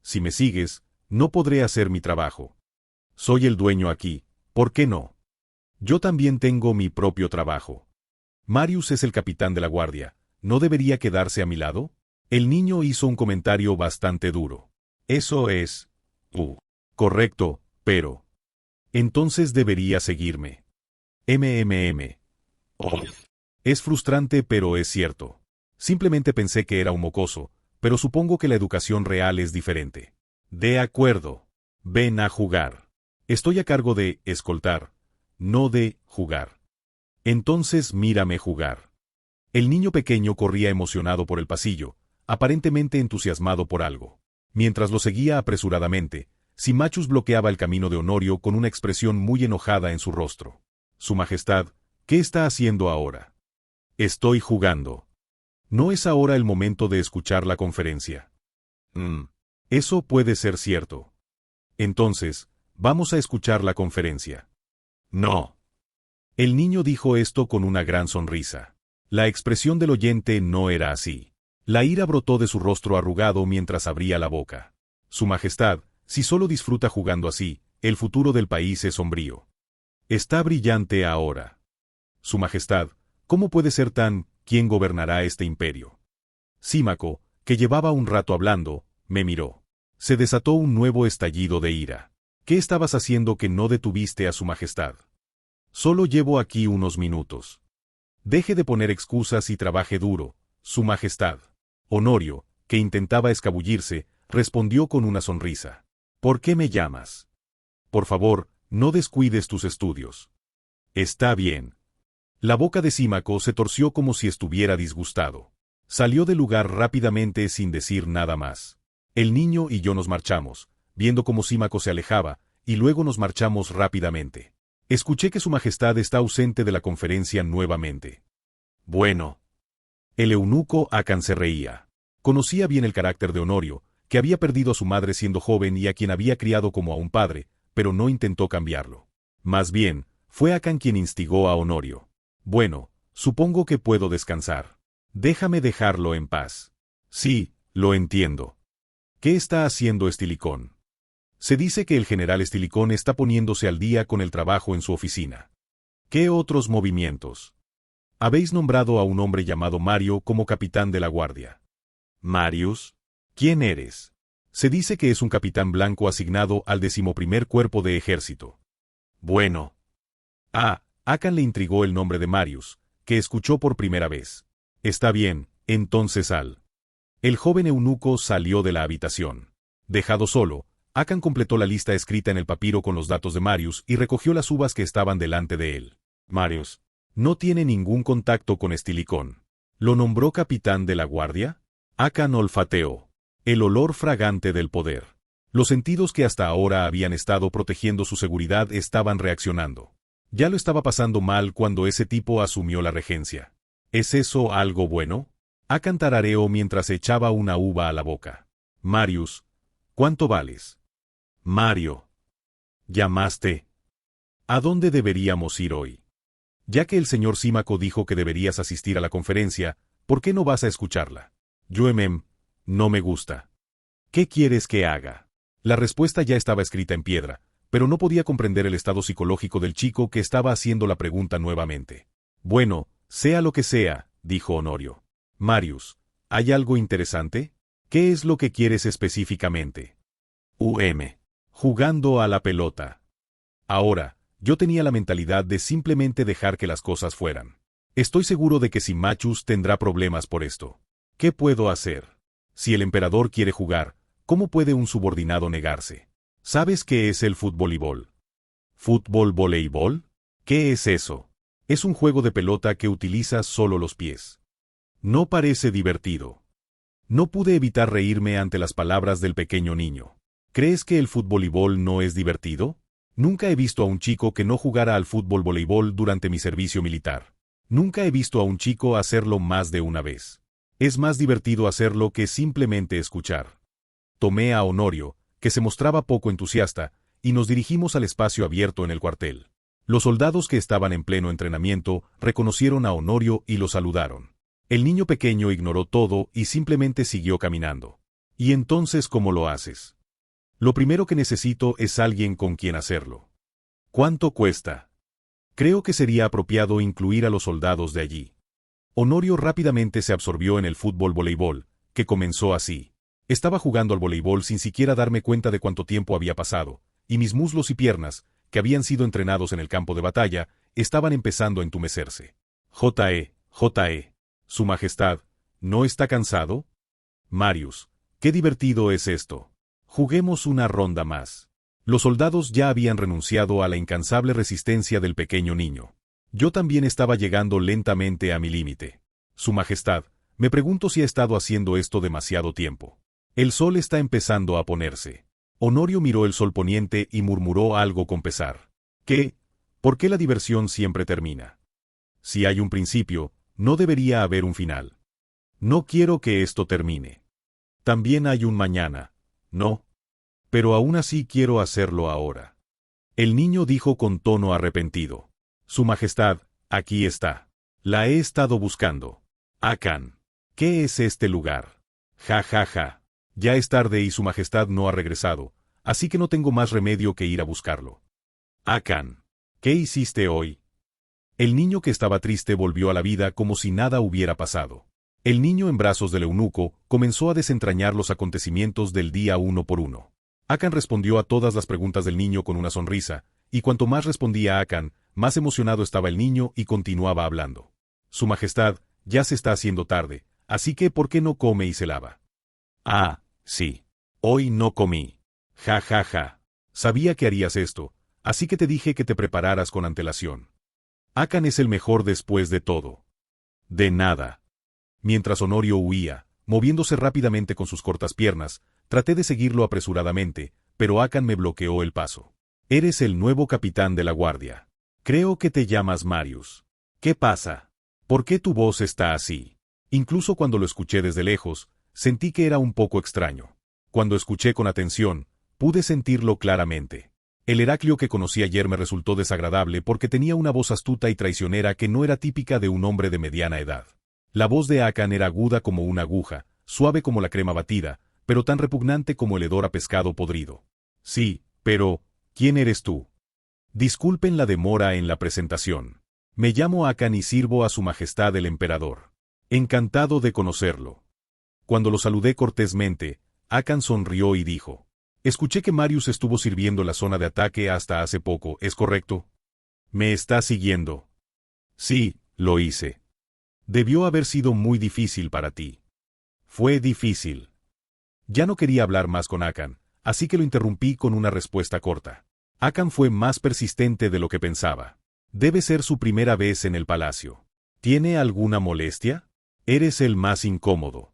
Si me sigues, no podré hacer mi trabajo. Soy el dueño aquí, ¿por qué no? Yo también tengo mi propio trabajo. Marius es el capitán de la guardia, ¿no debería quedarse a mi lado? El niño hizo un comentario bastante duro. Eso es... correcto, pero... Entonces debería seguirme. Oh. Es frustrante, pero es cierto. Simplemente pensé que era un mocoso, pero supongo que la educación real es diferente. De acuerdo. Ven a jugar. Estoy a cargo de escoltar, no de jugar. Entonces mírame jugar. El niño pequeño corría emocionado por el pasillo, aparentemente entusiasmado por algo. Mientras lo seguía apresuradamente, Symmachus bloqueaba el camino de Honorio con una expresión muy enojada en su rostro. Su Majestad, ¿qué está haciendo ahora? Estoy jugando. ¿No es ahora el momento de escuchar la conferencia? Eso puede ser cierto. Entonces, vamos a escuchar la conferencia. No. El niño dijo esto con una gran sonrisa. La expresión del oyente no era así. La ira brotó de su rostro arrugado mientras abría la boca. Su Majestad, si solo disfruta jugando así, el futuro del país es sombrío. Está brillante ahora. Su Majestad, ¿cómo puede ser tan, quién gobernará este imperio? Símaco, que llevaba un rato hablando, me miró. Se desató un nuevo estallido de ira. ¿Qué estabas haciendo que no detuviste a Su Majestad? Solo llevo aquí unos minutos. Deje de poner excusas y trabaje duro, Su Majestad. Honorio, que intentaba escabullirse, respondió con una sonrisa. ¿Por qué me llamas? Por favor, no descuides tus estudios. Está bien. La boca de Símaco se torció como si estuviera disgustado. Salió del lugar rápidamente sin decir nada más. El niño y yo nos marchamos, viendo cómo Símaco se alejaba, y luego nos marchamos rápidamente. Escuché que Su Majestad está ausente de la conferencia nuevamente. Bueno. El eunuco Akan se reía. Conocía bien el carácter de Honorio, que había perdido a su madre siendo joven y a quien había criado como a un padre, pero no intentó cambiarlo. Más bien, fue Akan quien instigó a Honorio. Bueno, supongo que puedo descansar. Déjame dejarlo en paz. Sí, lo entiendo. ¿Qué está haciendo Estilicón? Se dice que el general Estilicón está poniéndose al día con el trabajo en su oficina. ¿Qué otros movimientos? Habéis nombrado a un hombre llamado Mario como capitán de la guardia. ¿Marius? ¿Quién eres? Se dice que es un capitán blanco asignado al 11º Cuerpo de Ejército. Bueno. Akan le intrigó el nombre de Marius, que escuchó por primera vez. Está bien, entonces El joven eunuco salió de la habitación. Dejado solo, Akan completó la lista escrita en el papiro con los datos de Marius y recogió las uvas que estaban delante de él. Marius no tiene ningún contacto con Estilicón. ¿Lo nombró capitán de la guardia? Akan olfateó. El olor fragante del poder. Los sentidos que hasta ahora habían estado protegiendo su seguridad estaban reaccionando. Ya lo estaba pasando mal cuando ese tipo asumió la regencia. ¿Es eso algo bueno? Akan tarareó mientras echaba una uva a la boca. Marius, ¿cuánto vales? Mario. ¿Llamaste? ¿A dónde deberíamos ir hoy? Ya que el señor Símaco dijo que deberías asistir a la conferencia, ¿por qué no vas a escucharla? No me gusta. ¿Qué quieres que haga? La respuesta ya estaba escrita en piedra, pero no podía comprender el estado psicológico del chico que estaba haciendo la pregunta nuevamente. Bueno, sea lo que sea, dijo Honorio. Marius, ¿hay algo interesante? ¿Qué es lo que quieres específicamente? Jugando a la pelota. Ahora, yo tenía la mentalidad de simplemente dejar que las cosas fueran. Estoy seguro de que Symmachus tendrá problemas por esto. ¿Qué puedo hacer? Si el emperador quiere jugar, ¿cómo puede un subordinado negarse? ¿Sabes qué es el futbolibol? ¿Fútbol-voleibol? ¿Qué es eso? Es un juego de pelota que utiliza solo los pies. No parece divertido. No pude evitar reírme ante las palabras del pequeño niño. ¿Crees que el futbolibol no es divertido? Nunca he visto a un chico que no jugara al fútbol-voleibol durante mi servicio militar. Nunca he visto a un chico hacerlo más de una vez. Es más divertido hacerlo que simplemente escuchar. Tomé a Honorio, que se mostraba poco entusiasta, y nos dirigimos al espacio abierto en el cuartel. Los soldados que estaban en pleno entrenamiento reconocieron a Honorio y lo saludaron. El niño pequeño ignoró todo y simplemente siguió caminando. ¿Y entonces cómo lo haces? Lo primero que necesito es alguien con quien hacerlo. ¿Cuánto cuesta? Creo que sería apropiado incluir a los soldados de allí. Honorio rápidamente se absorbió en el fútbol-voleibol, que comenzó así. Estaba jugando al voleibol sin siquiera darme cuenta de cuánto tiempo había pasado, y mis muslos y piernas, que habían sido entrenados en el campo de batalla, estaban empezando a entumecerse. J.E. Su Majestad, ¿no está cansado? Marius, qué divertido es esto. Juguemos una ronda más. Los soldados ya habían renunciado a la incansable resistencia del pequeño niño. Yo también estaba llegando lentamente a mi límite. Su Majestad, me pregunto si ha estado haciendo esto demasiado tiempo. El sol está empezando a ponerse. Honorio miró el sol poniente y murmuró algo con pesar. ¿Qué? ¿Por qué la diversión siempre termina? Si hay un principio, no debería haber un final. No quiero que esto termine. También hay un mañana, ¿no? Pero aún así quiero hacerlo ahora. El niño dijo con tono arrepentido. Su Majestad, aquí está. La he estado buscando. Akan. ¿Qué es este lugar? Ja, ja, ja. Ya es tarde y Su Majestad no ha regresado, así que no tengo más remedio que ir a buscarlo. Akan. ¿Qué hiciste hoy? El niño que estaba triste volvió a la vida como si nada hubiera pasado. El niño en brazos del eunuco comenzó a desentrañar los acontecimientos del día uno por uno. Akan respondió a todas las preguntas del niño con una sonrisa, y cuanto más respondía Akan, más emocionado estaba el niño y continuaba hablando. Su Majestad, ya se está haciendo tarde, así que ¿por qué no come y se lava? Ah, sí. Hoy no comí. Ja, ja, ja. Sabía que harías esto, así que te dije que te prepararas con antelación. Akan es el mejor después de todo. De nada. Mientras Honorio huía, moviéndose rápidamente con sus cortas piernas, traté de seguirlo apresuradamente, pero Akan me bloqueó el paso. Eres el nuevo capitán de la guardia. Creo que te llamas Marius. ¿Qué pasa? ¿Por qué tu voz está así? Incluso cuando lo escuché desde lejos, sentí que era un poco extraño. Cuando escuché con atención, pude sentirlo claramente. El Heraclio que conocí ayer me resultó desagradable porque tenía una voz astuta y traicionera que no era típica de un hombre de mediana edad. La voz de Akan era aguda como una aguja, suave como la crema batida, pero tan repugnante como el hedor a pescado podrido. Sí, pero, ¿quién eres tú? Disculpen la demora en la presentación. Me llamo Akan y sirvo a Su Majestad el Emperador. Encantado de conocerlo. Cuando lo saludé cortésmente, Akan sonrió y dijo: escuché que Marius estuvo sirviendo la zona de ataque hasta hace poco, ¿es correcto? ¿Me está siguiendo? Sí, lo hice. Debió haber sido muy difícil para ti. Fue difícil. Ya no quería hablar más con Akan, así que lo interrumpí con una respuesta corta. Akan fue más persistente de lo que pensaba. Debe ser su primera vez en el palacio. ¿Tiene alguna molestia? Eres el más incómodo.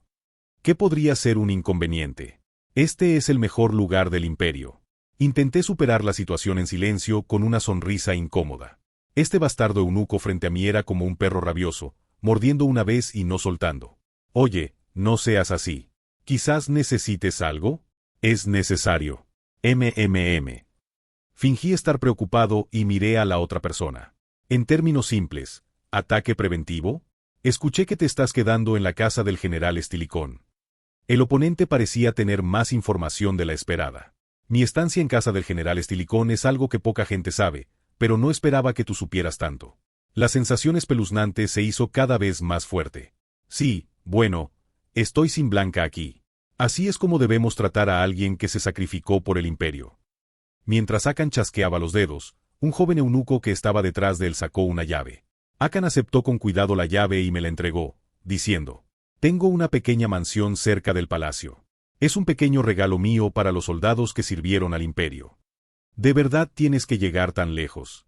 ¿Qué podría ser un inconveniente? Este es el mejor lugar del imperio. Intenté superar la situación en silencio con una sonrisa incómoda. Este bastardo eunuco frente a mí era como un perro rabioso, mordiendo una vez y no soltando. Oye, no seas así. ¿Quizás necesites algo? Es necesario. Fingí estar preocupado y miré a la otra persona. En términos simples, ¿ataque preventivo? Escuché que te estás quedando en la casa del general Estilicón. El oponente parecía tener más información de la esperada. Mi estancia en casa del general Estilicón es algo que poca gente sabe, pero no esperaba que tú supieras tanto. La sensación espeluznante se hizo cada vez más fuerte. Sí, bueno, estoy sin Blanca aquí. Así es como debemos tratar a alguien que se sacrificó por el imperio. Mientras Akan chasqueaba los dedos, un joven eunuco que estaba detrás de él sacó una llave. Akan aceptó con cuidado la llave y me la entregó, diciendo: tengo una pequeña mansión cerca del palacio. Es un pequeño regalo mío para los soldados que sirvieron al imperio. ¿De verdad tienes que llegar tan lejos?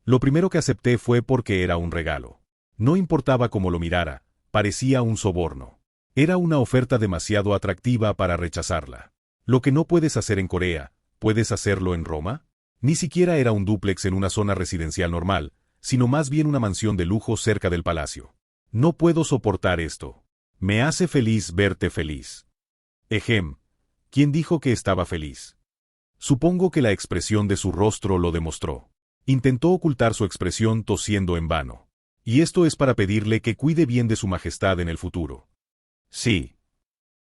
Lo primero que acepté fue porque era un regalo. No importaba cómo lo mirara, parecía un soborno. Era una oferta demasiado atractiva para rechazarla. Lo que no puedes hacer en Corea, ¿puedes hacerlo en Roma? Ni siquiera era un dúplex en una zona residencial normal, sino más bien una mansión de lujo cerca del palacio. No puedo soportar esto. Me hace feliz verte feliz. ¿Quién dijo que estaba feliz? Supongo que la expresión de su rostro lo demostró. Intentó ocultar su expresión tosiendo en vano. Y esto es para pedirle que cuide bien de Su Majestad en el futuro. Sí.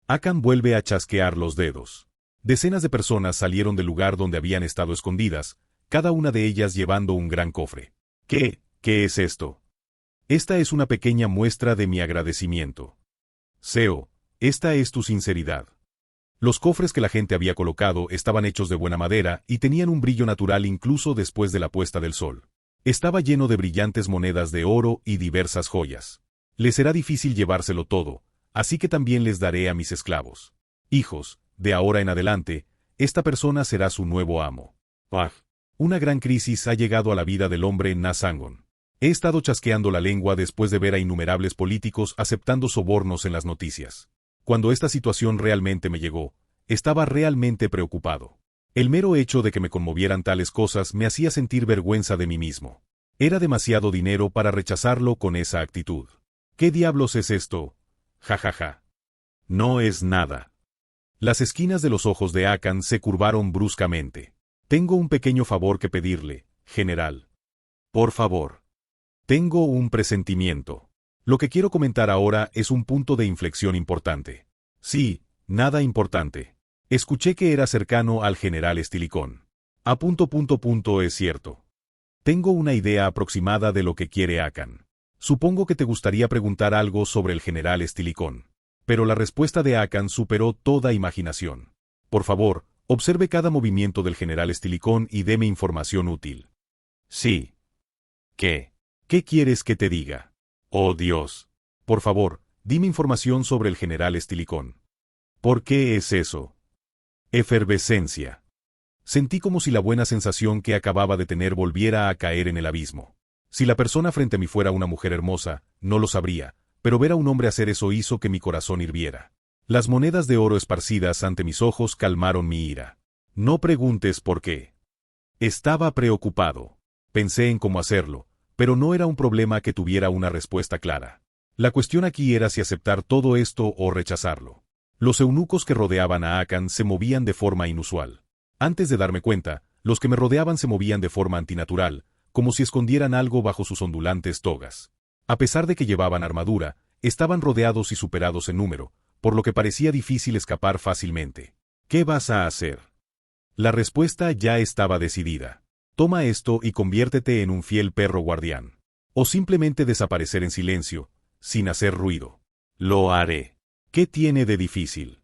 Akan vuelve a chasquear los dedos. Decenas de personas salieron del lugar donde habían estado escondidas, cada una de ellas llevando un gran cofre. ¿Qué es esto? Esta es una pequeña muestra de mi agradecimiento. Seo, esta es tu sinceridad. Los cofres que la gente había colocado estaban hechos de buena madera y tenían un brillo natural incluso después de la puesta del sol. Estaba lleno de brillantes monedas de oro y diversas joyas. Les será difícil llevárselo todo, así que también les daré a mis esclavos. Hijos, de ahora en adelante, esta persona será su nuevo amo. Una gran crisis ha llegado a la vida del hombre Nasangon. He estado chasqueando la lengua después de ver a innumerables políticos aceptando sobornos en las noticias. Cuando esta situación realmente me llegó, estaba realmente preocupado. El mero hecho de que me conmovieran tales cosas me hacía sentir vergüenza de mí mismo. Era demasiado dinero para rechazarlo con esa actitud. ¿Qué diablos es esto? Ja. No es nada. Las esquinas de los ojos de Akan se curvaron bruscamente. Tengo un pequeño favor que pedirle, general. Por favor. Tengo un presentimiento. Lo que quiero comentar ahora es un punto de inflexión importante. Sí, nada importante. Escuché que era cercano al general Estilicón. Es cierto. Tengo una idea aproximada de lo que quiere Akan. Supongo que te gustaría preguntar algo sobre el general Estilicón. Pero la respuesta de Akan superó toda imaginación. Por favor, observe cada movimiento del general Estilicón y deme información útil. Sí. ¿Qué? ¿Qué quieres que te diga? Oh Dios. Por favor, dime información sobre el general Estilicón. ¿Por qué es eso? Efervescencia. Sentí como si la buena sensación que acababa de tener volviera a caer en el abismo. Si la persona frente a mí fuera una mujer hermosa, no lo sabría, pero ver a un hombre hacer eso hizo que mi corazón hirviera. Las monedas de oro esparcidas ante mis ojos calmaron mi ira. No preguntes por qué. Estaba preocupado. Pensé en cómo hacerlo, pero no era un problema que tuviera una respuesta clara. La cuestión aquí era si aceptar todo esto o rechazarlo. Los eunucos que rodeaban a Akan se movían de forma inusual. Antes de darme cuenta, los que me rodeaban se movían de forma antinatural, como si escondieran algo bajo sus ondulantes togas. A pesar de que llevaban armadura, estaban rodeados y superados en número, por lo que parecía difícil escapar fácilmente. ¿Qué vas a hacer? La respuesta ya estaba decidida. Toma esto y conviértete en un fiel perro guardián. O simplemente desaparecer en silencio, sin hacer ruido. Lo haré. ¿Qué tiene de difícil?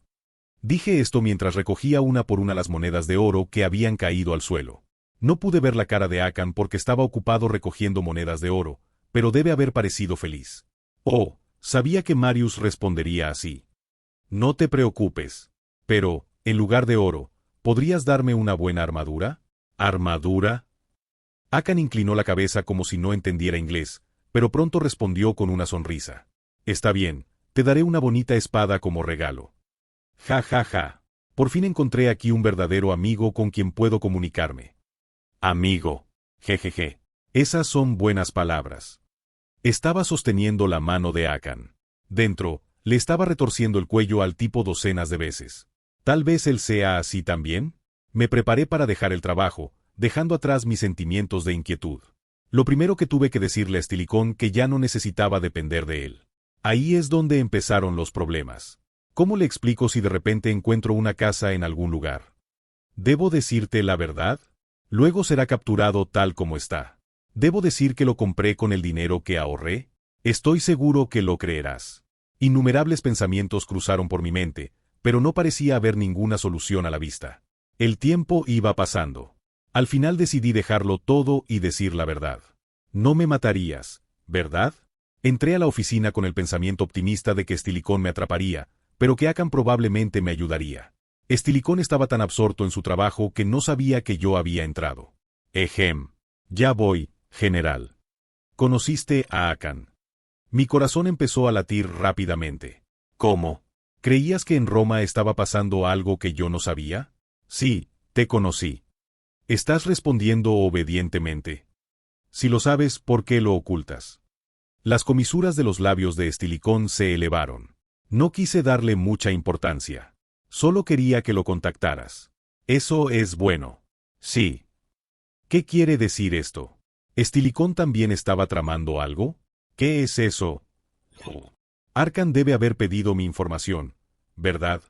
Dije esto mientras recogía una por una las monedas de oro que habían caído al suelo. No pude ver la cara de Akan porque estaba ocupado recogiendo monedas de oro, pero debe haber parecido feliz. Oh, sabía que Marius respondería así. No te preocupes. Pero, en lugar de oro, ¿podrías darme una buena armadura? ¿Armadura? Akan inclinó la cabeza como si no entendiera inglés, pero pronto respondió con una sonrisa. Está bien, te daré una bonita espada como regalo. Ja. Por fin encontré aquí un verdadero amigo con quien puedo comunicarme. Amigo. Jejeje. Esas son buenas palabras. Estaba sosteniendo la mano de Akan. Dentro, le estaba retorciendo el cuello al tipo docenas de veces. Tal vez él sea así también. Me preparé para dejar el trabajo, dejando atrás mis sentimientos de inquietud. Lo primero que tuve que decirle a Estilicón que ya no necesitaba depender de él. Ahí es donde empezaron los problemas. ¿Cómo le explico si de repente encuentro una casa en algún lugar? ¿Debo decirte la verdad? Luego será capturado tal como está. ¿Debo decir que lo compré con el dinero que ahorré? Estoy seguro que lo creerás. Innumerables pensamientos cruzaron por mi mente, pero no parecía haber ninguna solución a la vista. El tiempo iba pasando. Al final decidí dejarlo todo y decir la verdad. No me matarías, ¿verdad? Entré a la oficina con el pensamiento optimista de que Estilicón me atraparía, pero que Akan probablemente me ayudaría. Estilicón estaba tan absorto en su trabajo que no sabía que yo había entrado. Ya voy, general. ¿Conociste a Akan? Mi corazón empezó a latir rápidamente. ¿Cómo? ¿Creías que en Roma estaba pasando algo que yo no sabía? Sí, te conocí. ¿Estás respondiendo obedientemente? Si lo sabes, ¿por qué lo ocultas? Las comisuras de los labios de Estilicón se elevaron. No quise darle mucha importancia. Solo quería que lo contactaras. Eso es bueno. Sí. ¿Qué quiere decir esto? ¿Estilicón también estaba tramando algo? ¿Qué es eso? Arkan debe haber pedido mi información. ¿verdad?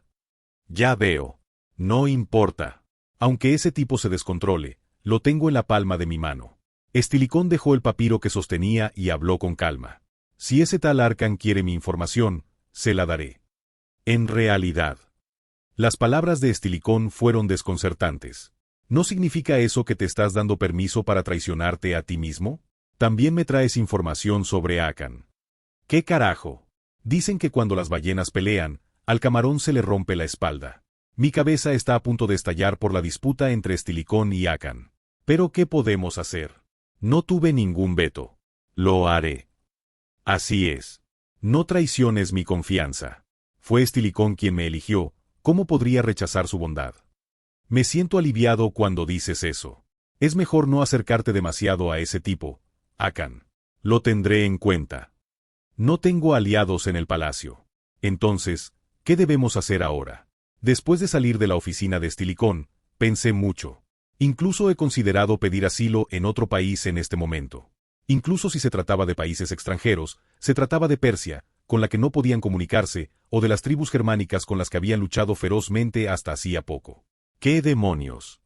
Ya veo. No importa. Aunque ese tipo se descontrole, lo tengo en la palma de mi mano. Estilicón dejó el papiro que sostenía y habló con calma. Si ese tal Arkan quiere mi información, se la daré. En realidad. Las palabras de Estilicón fueron desconcertantes. ¿No significa eso que te estás dando permiso para traicionarte a ti mismo? También me traes información sobre Akan. ¿Qué carajo? Dicen que cuando las ballenas pelean, al camarón se le rompe la espalda. Mi cabeza está a punto de estallar por la disputa entre Estilicón y Akan. ¿Pero qué podemos hacer? No tuve ningún veto. Lo haré. Así es. No traiciones mi confianza. Fue Estilicón quien me eligió, ¿cómo podría rechazar su bondad? Me siento aliviado cuando dices eso. Es mejor no acercarte demasiado a ese tipo, Akan. Lo tendré en cuenta. No tengo aliados en el palacio. Entonces, ¿qué debemos hacer ahora? Después de salir de la oficina de Estilicón, pensé mucho. Incluso he considerado pedir asilo en otro país en este momento. Incluso si se trataba de países extranjeros, se trataba de Persia, con la que no podían comunicarse, o de las tribus germánicas con las que habían luchado ferozmente hasta hacía poco. ¡Qué demonios!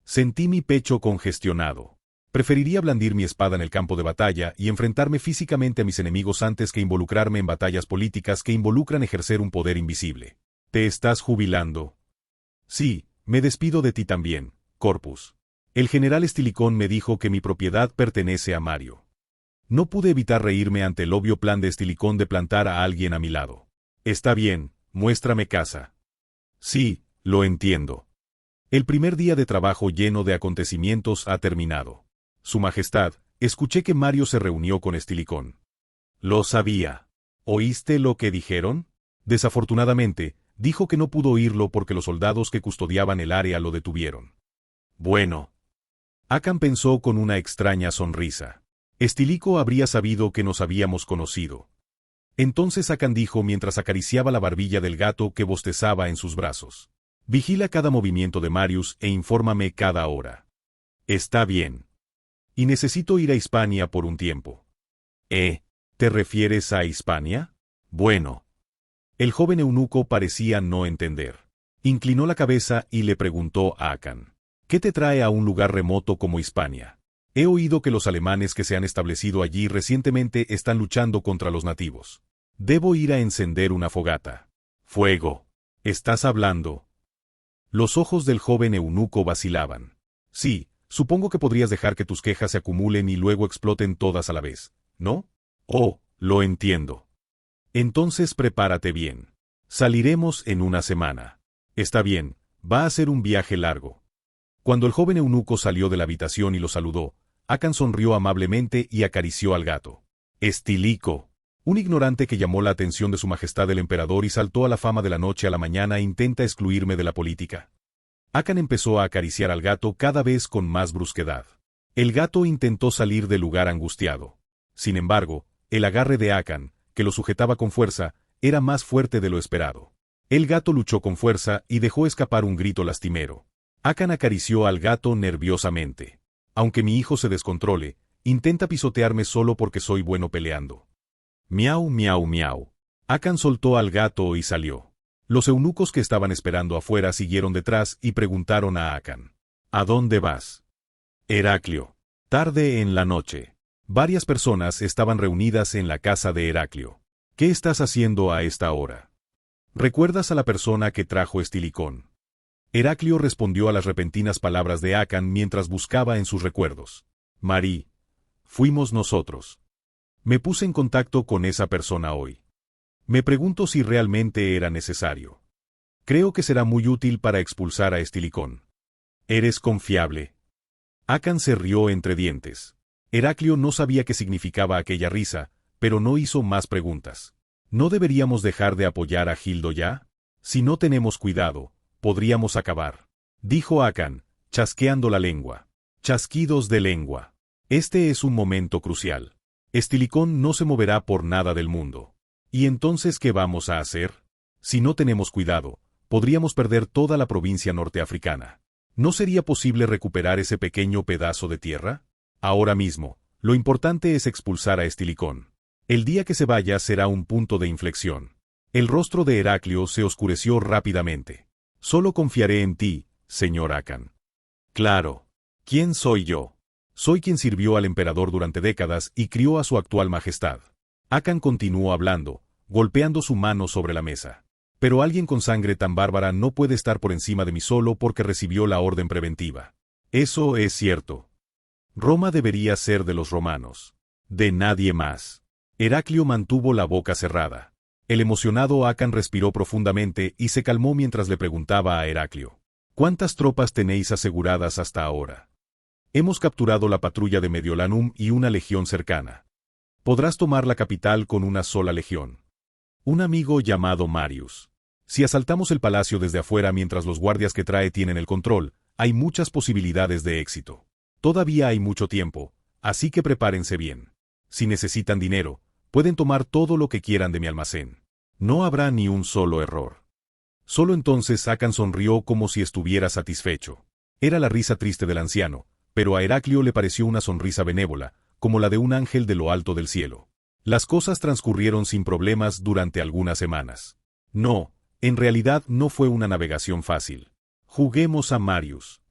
Sentí mi pecho congestionado. Preferiría blandir mi espada en el campo de batalla y enfrentarme físicamente a mis enemigos antes que involucrarme en batallas políticas que involucran ejercer un poder invisible. ¿Te estás jubilando? Sí, me despido de ti también, Corpus. El general Estilicón me dijo que mi propiedad pertenece a Mario. No pude evitar reírme ante el obvio plan de Estilicón de plantar a alguien a mi lado. Está bien, muéstrame casa. Sí, lo entiendo. El primer día de trabajo lleno de acontecimientos ha terminado. Su Majestad, escuché que Mario se reunió con Estilicón. Lo sabía. ¿Oíste lo que dijeron? Desafortunadamente, dijo que no pudo oírlo porque los soldados que custodiaban el área lo detuvieron. Bueno. Akan pensó con una extraña sonrisa. Estilico habría sabido que nos habíamos conocido. Entonces Akan dijo mientras acariciaba la barbilla del gato que bostezaba en sus brazos. Vigila cada movimiento de Marius e infórmame cada hora. Está bien. Y necesito ir a Hispania por un tiempo. ¿Te refieres a Hispania? Bueno. El joven eunuco parecía no entender. Inclinó la cabeza y le preguntó a Akan. ¿Qué te trae a un lugar remoto como Hispania? He oído que los alemanes que se han establecido allí recientemente están luchando contra los nativos. Debo ir a encender una fogata. Fuego. ¿Estás hablando? Los ojos del joven eunuco vacilaban. Sí, supongo que podrías dejar que tus quejas se acumulen y luego exploten todas a la vez, ¿no? Oh, lo entiendo. Entonces prepárate bien. Saliremos en una semana. Está bien, va a ser un viaje largo. Cuando el joven eunuco salió de la habitación y lo saludó, Akan sonrió amablemente y acarició al gato. Estilico. Un ignorante que llamó la atención de su majestad el emperador y saltó a la fama de la noche a la mañana intenta excluirme de la política. Akan empezó a acariciar al gato cada vez con más brusquedad. El gato intentó salir del lugar angustiado. Sin embargo, el agarre de Akan, que lo sujetaba con fuerza, era más fuerte de lo esperado. El gato luchó con fuerza y dejó escapar un grito lastimero. Akan acarició al gato nerviosamente. Aunque mi hijo se descontrole, intenta pisotearme solo porque soy bueno peleando. Miau, miau, miau. Akan soltó al gato y salió. Los eunucos que estaban esperando afuera siguieron detrás y preguntaron a Akan. ¿A dónde vas? Heraclio. Tarde en la noche. Varias personas estaban reunidas en la casa de Heraclio. ¿Qué estás haciendo a esta hora? ¿Recuerdas a la persona que trajo Estilicón? Heraclio respondió a las repentinas palabras de Akan mientras buscaba en sus recuerdos. Marí. Fuimos nosotros. Me puse en contacto con esa persona hoy. Me pregunto si realmente era necesario. Creo que será muy útil para expulsar a Estilicón. ¿Eres confiable? Akan se rió entre dientes. Heraclio no sabía qué significaba aquella risa, pero no hizo más preguntas. ¿No deberíamos dejar de apoyar a Gildo ya? Si no tenemos cuidado, podríamos acabar. Dijo Akan, chasqueando la lengua. Chasquidos de lengua. Este es un momento crucial. Estilicón no se moverá por nada del mundo. ¿Y entonces qué vamos a hacer? Si no tenemos cuidado, podríamos perder toda la provincia norteafricana. ¿No sería posible recuperar ese pequeño pedazo de tierra? Ahora mismo, lo importante es expulsar a Estilicón. El día que se vaya será un punto de inflexión. El rostro de Heraclio se oscureció rápidamente. Solo confiaré en ti, señor Akan. Claro. ¿Quién soy yo? Soy quien sirvió al emperador durante décadas y crió a su actual majestad. Akan continuó hablando, golpeando su mano sobre la mesa. Pero alguien con sangre tan bárbara no puede estar por encima de mí solo porque recibió la orden preventiva. Eso es cierto. Roma debería ser de los romanos. De nadie más. Heraclio mantuvo la boca cerrada. El emocionado Akan respiró profundamente y se calmó mientras le preguntaba a Heraclio. ¿Cuántas tropas tenéis aseguradas hasta ahora? Hemos capturado la patrulla de Mediolanum y una legión cercana. Podrás tomar la capital con una sola legión. Un amigo llamado Marius. Si asaltamos el palacio desde afuera mientras los guardias que trae tienen el control, hay muchas posibilidades de éxito. Todavía hay mucho tiempo, así que prepárense bien. Si necesitan dinero, pueden tomar todo lo que quieran de mi almacén. No habrá ni un solo error. Solo entonces Akan sonrió como si estuviera satisfecho. Era la risa triste del anciano, pero a Heraclio le pareció una sonrisa benévola, como la de un ángel de lo alto del cielo. Las cosas transcurrieron sin problemas durante algunas semanas. No, en realidad no fue una navegación fácil. Juguemos a Marius.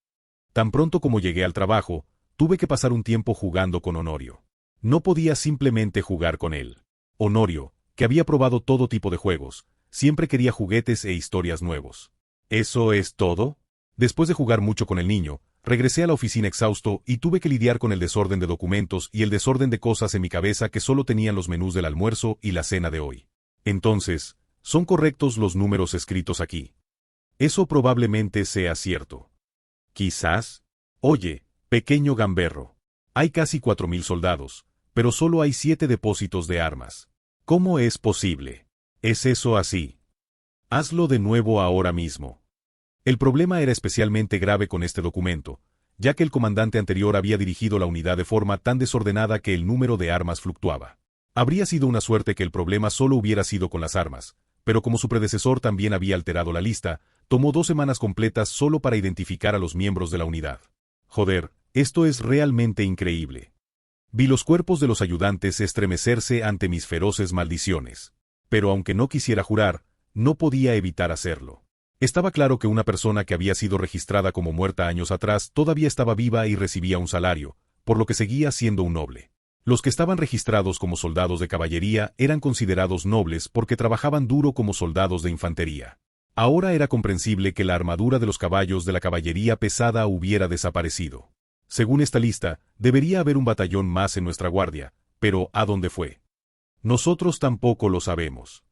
Tan pronto como llegué al trabajo, tuve que pasar un tiempo jugando con Honorio. No podía simplemente jugar con él. Honorio, que había probado todo tipo de juegos, siempre quería juguetes e historias nuevos. ¿Eso es todo? Después de jugar mucho con el niño, regresé a la oficina exhausto y tuve que lidiar con el desorden de documentos y el desorden de cosas en mi cabeza que solo tenían los menús del almuerzo y la cena de hoy. Entonces, ¿son correctos los números escritos aquí? Eso probablemente sea cierto. Quizás. Oye, pequeño gamberro. Hay casi 4000 soldados, pero solo hay 7 depósitos de armas. ¿Cómo es posible? ¿Es eso así? Hazlo de nuevo ahora mismo. El problema era especialmente grave con este documento, ya que el comandante anterior había dirigido la unidad de forma tan desordenada que el número de armas fluctuaba. Habría sido una suerte que el problema solo hubiera sido con las armas, pero como su predecesor también había alterado la lista, tomó 2 semanas completas solo para identificar a los miembros de la unidad. Joder, esto es realmente increíble. Vi los cuerpos de los ayudantes estremecerse ante mis feroces maldiciones. Pero aunque no quisiera jurar, no podía evitar hacerlo. Estaba claro que una persona que había sido registrada como muerta años atrás todavía estaba viva y recibía un salario, por lo que seguía siendo un noble. Los que estaban registrados como soldados de caballería eran considerados nobles porque trabajaban duro como soldados de infantería. Ahora era comprensible que la armadura de los caballos de la caballería pesada hubiera desaparecido. Según esta lista, debería haber un batallón más en nuestra guardia, pero ¿a dónde fue? Nosotros tampoco lo sabemos.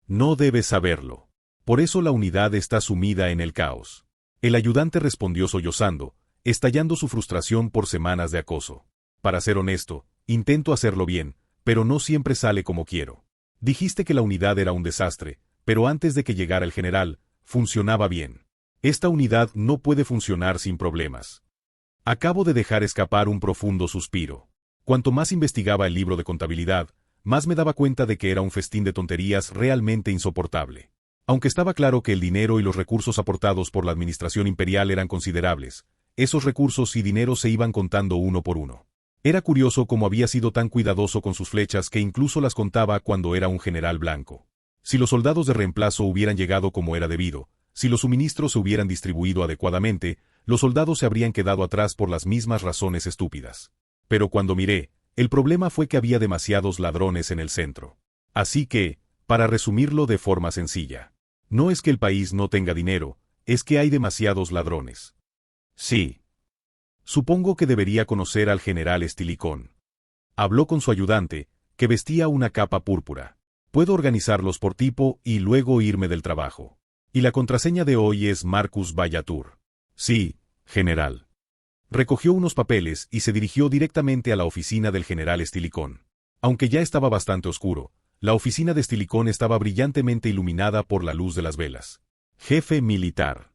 No debes saberlo. Por eso la unidad está sumida en el caos. El ayudante respondió sollozando, estallando su frustración por semanas de acoso. Para ser honesto, intento hacerlo bien, pero no siempre sale como quiero. Dijiste que la unidad era un desastre, pero antes de que llegara el general, funcionaba bien. Esta unidad no puede funcionar sin problemas. Acabo de dejar escapar un profundo suspiro. Cuanto más investigaba el libro de contabilidad, más me daba cuenta de que era un festín de tonterías realmente insoportable. Aunque estaba claro que el dinero y los recursos aportados por la administración imperial eran considerables, esos recursos y dinero se iban contando uno por uno. Era curioso cómo había sido tan cuidadoso con sus flechas que incluso las contaba cuando era un general blanco. Si los soldados de reemplazo hubieran llegado como era debido, si los suministros se hubieran distribuido adecuadamente, los soldados se habrían quedado atrás por las mismas razones estúpidas. Pero cuando miré, el problema fue que había demasiados ladrones en el centro. Así que, para resumirlo de forma sencilla, no es que el país no tenga dinero, es que hay demasiados ladrones. Sí. Supongo que debería conocer al general Estilicón. Habló con su ayudante, que vestía una capa púrpura. Puedo organizarlos por tipo y luego irme del trabajo. Y la contraseña de hoy es Marcus Vallatur. Sí, general. Recogió unos papeles y se dirigió directamente a la oficina del general Estilicón. Aunque ya estaba bastante oscuro, la oficina de Estilicón estaba brillantemente iluminada por la luz de las velas. Jefe militar.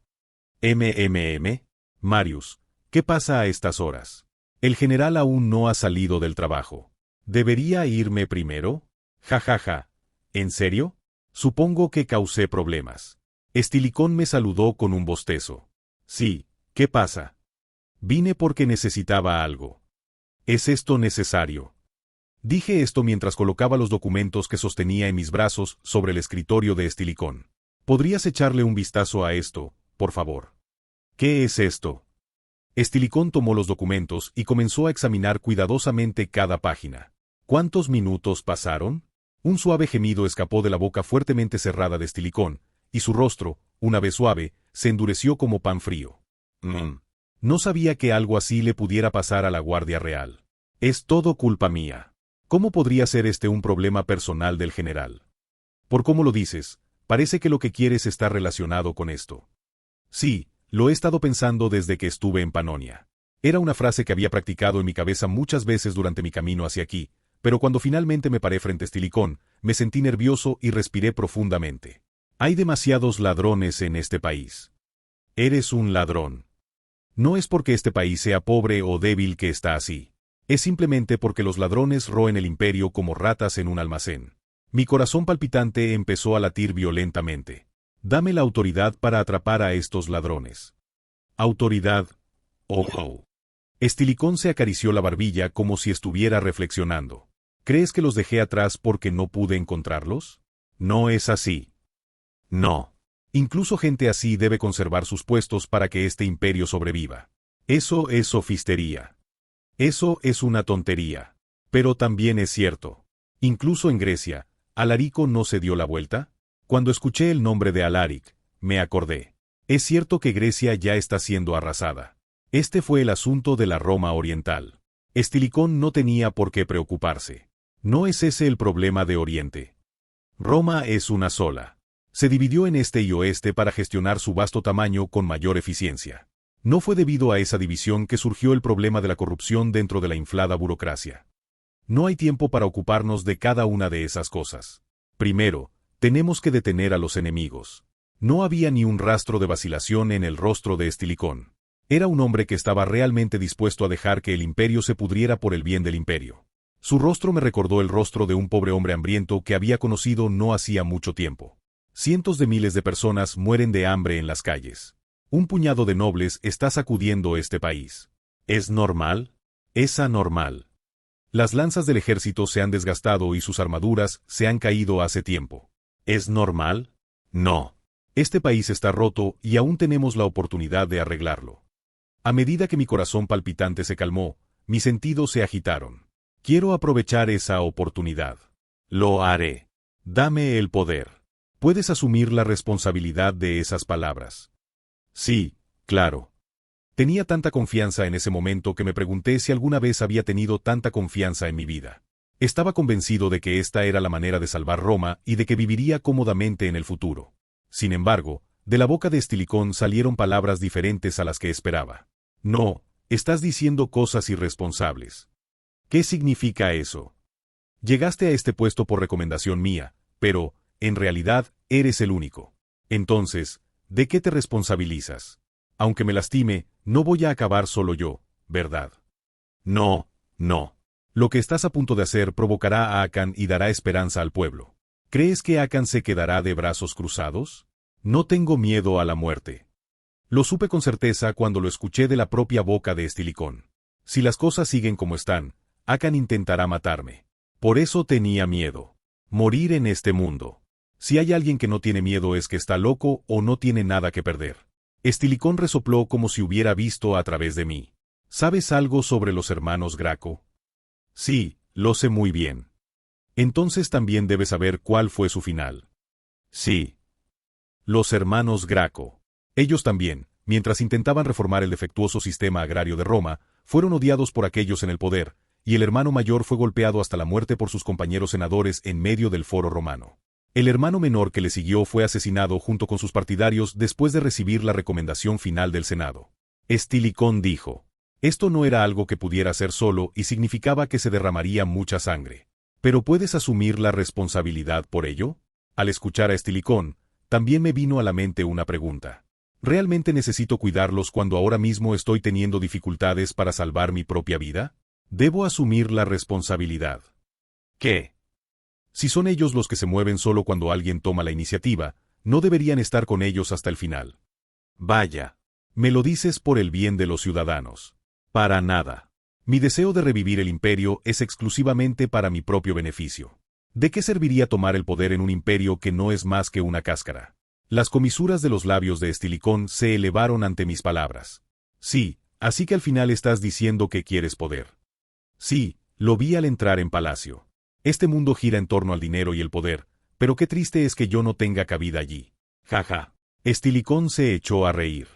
Marius, ¿qué pasa a estas horas? El general aún no ha salido del trabajo. ¿Debería irme primero? Ja. ¿En serio? Supongo que causé problemas. Estilicón me saludó con un bostezo. Sí, ¿qué pasa? Vine porque necesitaba algo. ¿Es esto necesario? Dije esto mientras colocaba los documentos que sostenía en mis brazos sobre el escritorio de Estilicón. ¿Podrías echarle un vistazo a esto, por favor? ¿Qué es esto? Estilicón tomó los documentos y comenzó a examinar cuidadosamente cada página. ¿Cuántos minutos pasaron? Un suave gemido escapó de la boca fuertemente cerrada de Estilicón, y su rostro, una vez suave, se endureció como pan frío. No sabía que algo así le pudiera pasar a la Guardia Real. Es todo culpa mía. ¿Cómo podría ser este un problema personal del general? Por cómo lo dices, parece que lo que quieres está relacionado con esto. Sí, lo he estado pensando desde que estuve en Panonia. Era una frase que había practicado en mi cabeza muchas veces durante mi camino hacia aquí, pero cuando finalmente me paré frente a Estilicón, me sentí nervioso y respiré profundamente. Hay demasiados ladrones en este país. Eres un ladrón. No es porque este país sea pobre o débil que está así. Es simplemente porque los ladrones roen el imperio como ratas en un almacén. Mi corazón palpitante empezó a latir violentamente. Dame la autoridad para atrapar a estos ladrones. ¿Autoridad? Oh. Estilicón se acarició la barbilla como si estuviera reflexionando. ¿Crees que los dejé atrás porque no pude encontrarlos? No es así. No. Incluso gente así debe conservar sus puestos para que este imperio sobreviva. Eso es sofistería. Eso es una tontería. Pero también es cierto. Incluso en Grecia, ¿Alarico no se dio la vuelta? Cuando escuché el nombre de Alaric, me acordé. Es cierto que Grecia ya está siendo arrasada. Este fue el asunto de la Roma Oriental. Estilicón no tenía por qué preocuparse. No es ese el problema de Oriente. Roma es una sola. Se dividió en este y oeste para gestionar su vasto tamaño con mayor eficiencia. No fue debido a esa división que surgió el problema de la corrupción dentro de la inflada burocracia. No hay tiempo para ocuparnos de cada una de esas cosas. Primero, tenemos que detener a los enemigos. No había ni un rastro de vacilación en el rostro de Estilicón. Era un hombre que estaba realmente dispuesto a dejar que el imperio se pudriera por el bien del imperio. Su rostro me recordó el rostro de un pobre hombre hambriento que había conocido no hacía mucho tiempo. Cientos de miles de personas mueren de hambre en las calles. Un puñado de nobles está sacudiendo este país. ¿Es normal? Es anormal. Las lanzas del ejército se han desgastado y sus armaduras se han caído hace tiempo. ¿Es normal? No. Este país está roto y aún tenemos la oportunidad de arreglarlo. A medida que mi corazón palpitante se calmó, mis sentidos se agitaron. Quiero aprovechar esa oportunidad. Lo haré. Dame el poder. ¿Puedes asumir la responsabilidad de esas palabras? Sí, claro. Tenía tanta confianza en ese momento que me pregunté si alguna vez había tenido tanta confianza en mi vida. Estaba convencido de que esta era la manera de salvar Roma y de que viviría cómodamente en el futuro. Sin embargo, de la boca de Estilicón salieron palabras diferentes a las que esperaba. No, estás diciendo cosas irresponsables. ¿Qué significa eso? Llegaste a este puesto por recomendación mía, pero, en realidad, eres el único. Entonces, ¿de qué te responsabilizas? Aunque me lastime, no voy a acabar solo yo, ¿verdad? No. Lo que estás a punto de hacer provocará a Akan y dará esperanza al pueblo. ¿Crees que Akan se quedará de brazos cruzados? No tengo miedo a la muerte. Lo supe con certeza cuando lo escuché de la propia boca de Estilicón. Si las cosas siguen como están, Akan intentará matarme. Por eso tenía miedo. Morir en este mundo. Si hay alguien que no tiene miedo es que está loco o no tiene nada que perder. Estilicón resopló como si hubiera visto a través de mí. ¿Sabes algo sobre los hermanos Graco? Sí, lo sé muy bien. Entonces también debes saber cuál fue su final. Sí. Los hermanos Graco. Ellos también, mientras intentaban reformar el defectuoso sistema agrario de Roma, fueron odiados por aquellos en el poder, y el hermano mayor fue golpeado hasta la muerte por sus compañeros senadores en medio del foro romano. El hermano menor que le siguió fue asesinado junto con sus partidarios después de recibir la recomendación final del Senado. Estilicón dijo. Esto no era algo que pudiera hacer solo y significaba que se derramaría mucha sangre. ¿Pero puedes asumir la responsabilidad por ello? Al escuchar a Estilicón, también me vino a la mente una pregunta. ¿Realmente necesito cuidarlos cuando ahora mismo estoy teniendo dificultades para salvar mi propia vida? ¿Debo asumir la responsabilidad? ¿Qué? Si son ellos los que se mueven solo cuando alguien toma la iniciativa, no deberían estar con ellos hasta el final. Vaya. Me lo dices por el bien de los ciudadanos. Para nada. Mi deseo de revivir el imperio es exclusivamente para mi propio beneficio. ¿De qué serviría tomar el poder en un imperio que no es más que una cáscara? Las comisuras de los labios de Estilicón se elevaron ante mis palabras. Sí, así que al final estás diciendo que quieres poder. Sí, lo vi al entrar en palacio. Este mundo gira en torno al dinero y el poder, pero qué triste es que yo no tenga cabida allí. Jaja. Estilicón se echó a reír.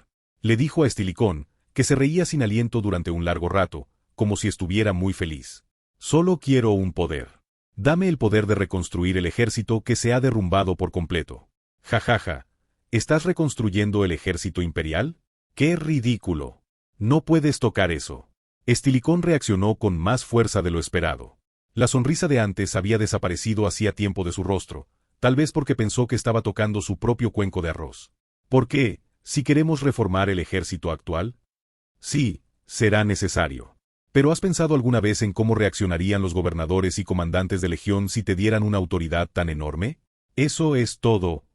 Le dijo a Estilicón, que se reía sin aliento durante un largo rato, como si estuviera muy feliz. Solo quiero un poder. Dame el poder de reconstruir el ejército que se ha derrumbado por completo. Jajaja. ¿Estás reconstruyendo el ejército imperial? ¡Qué ridículo! No puedes tocar eso. Estilicón reaccionó con más fuerza de lo esperado. La sonrisa de antes había desaparecido hacía tiempo de su rostro, tal vez porque pensó que estaba tocando su propio cuenco de arroz. ¿Por qué, si queremos reformar el ejército actual? Sí, será necesario. ¿Pero has pensado alguna vez en cómo reaccionarían los gobernadores y comandantes de legión si te dieran una autoridad tan enorme? Eso es todo.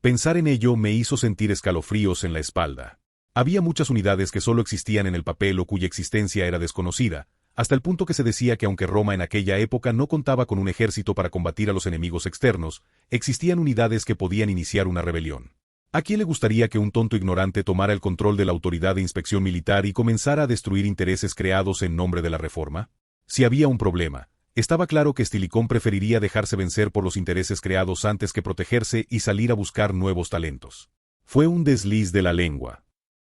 Pensar en ello me hizo sentir escalofríos en la espalda. Había muchas unidades que solo existían en el papel o cuya existencia era desconocida, hasta el punto que se decía que aunque Roma en aquella época no contaba con un ejército para combatir a los enemigos externos, existían unidades que podían iniciar una rebelión. ¿A quién le gustaría que un tonto ignorante tomara el control de la autoridad de inspección militar y comenzara a destruir intereses creados en nombre de la reforma? Si había un problema, estaba claro que Estilicón preferiría dejarse vencer por los intereses creados antes que protegerse y salir a buscar nuevos talentos. Fue un desliz de la lengua.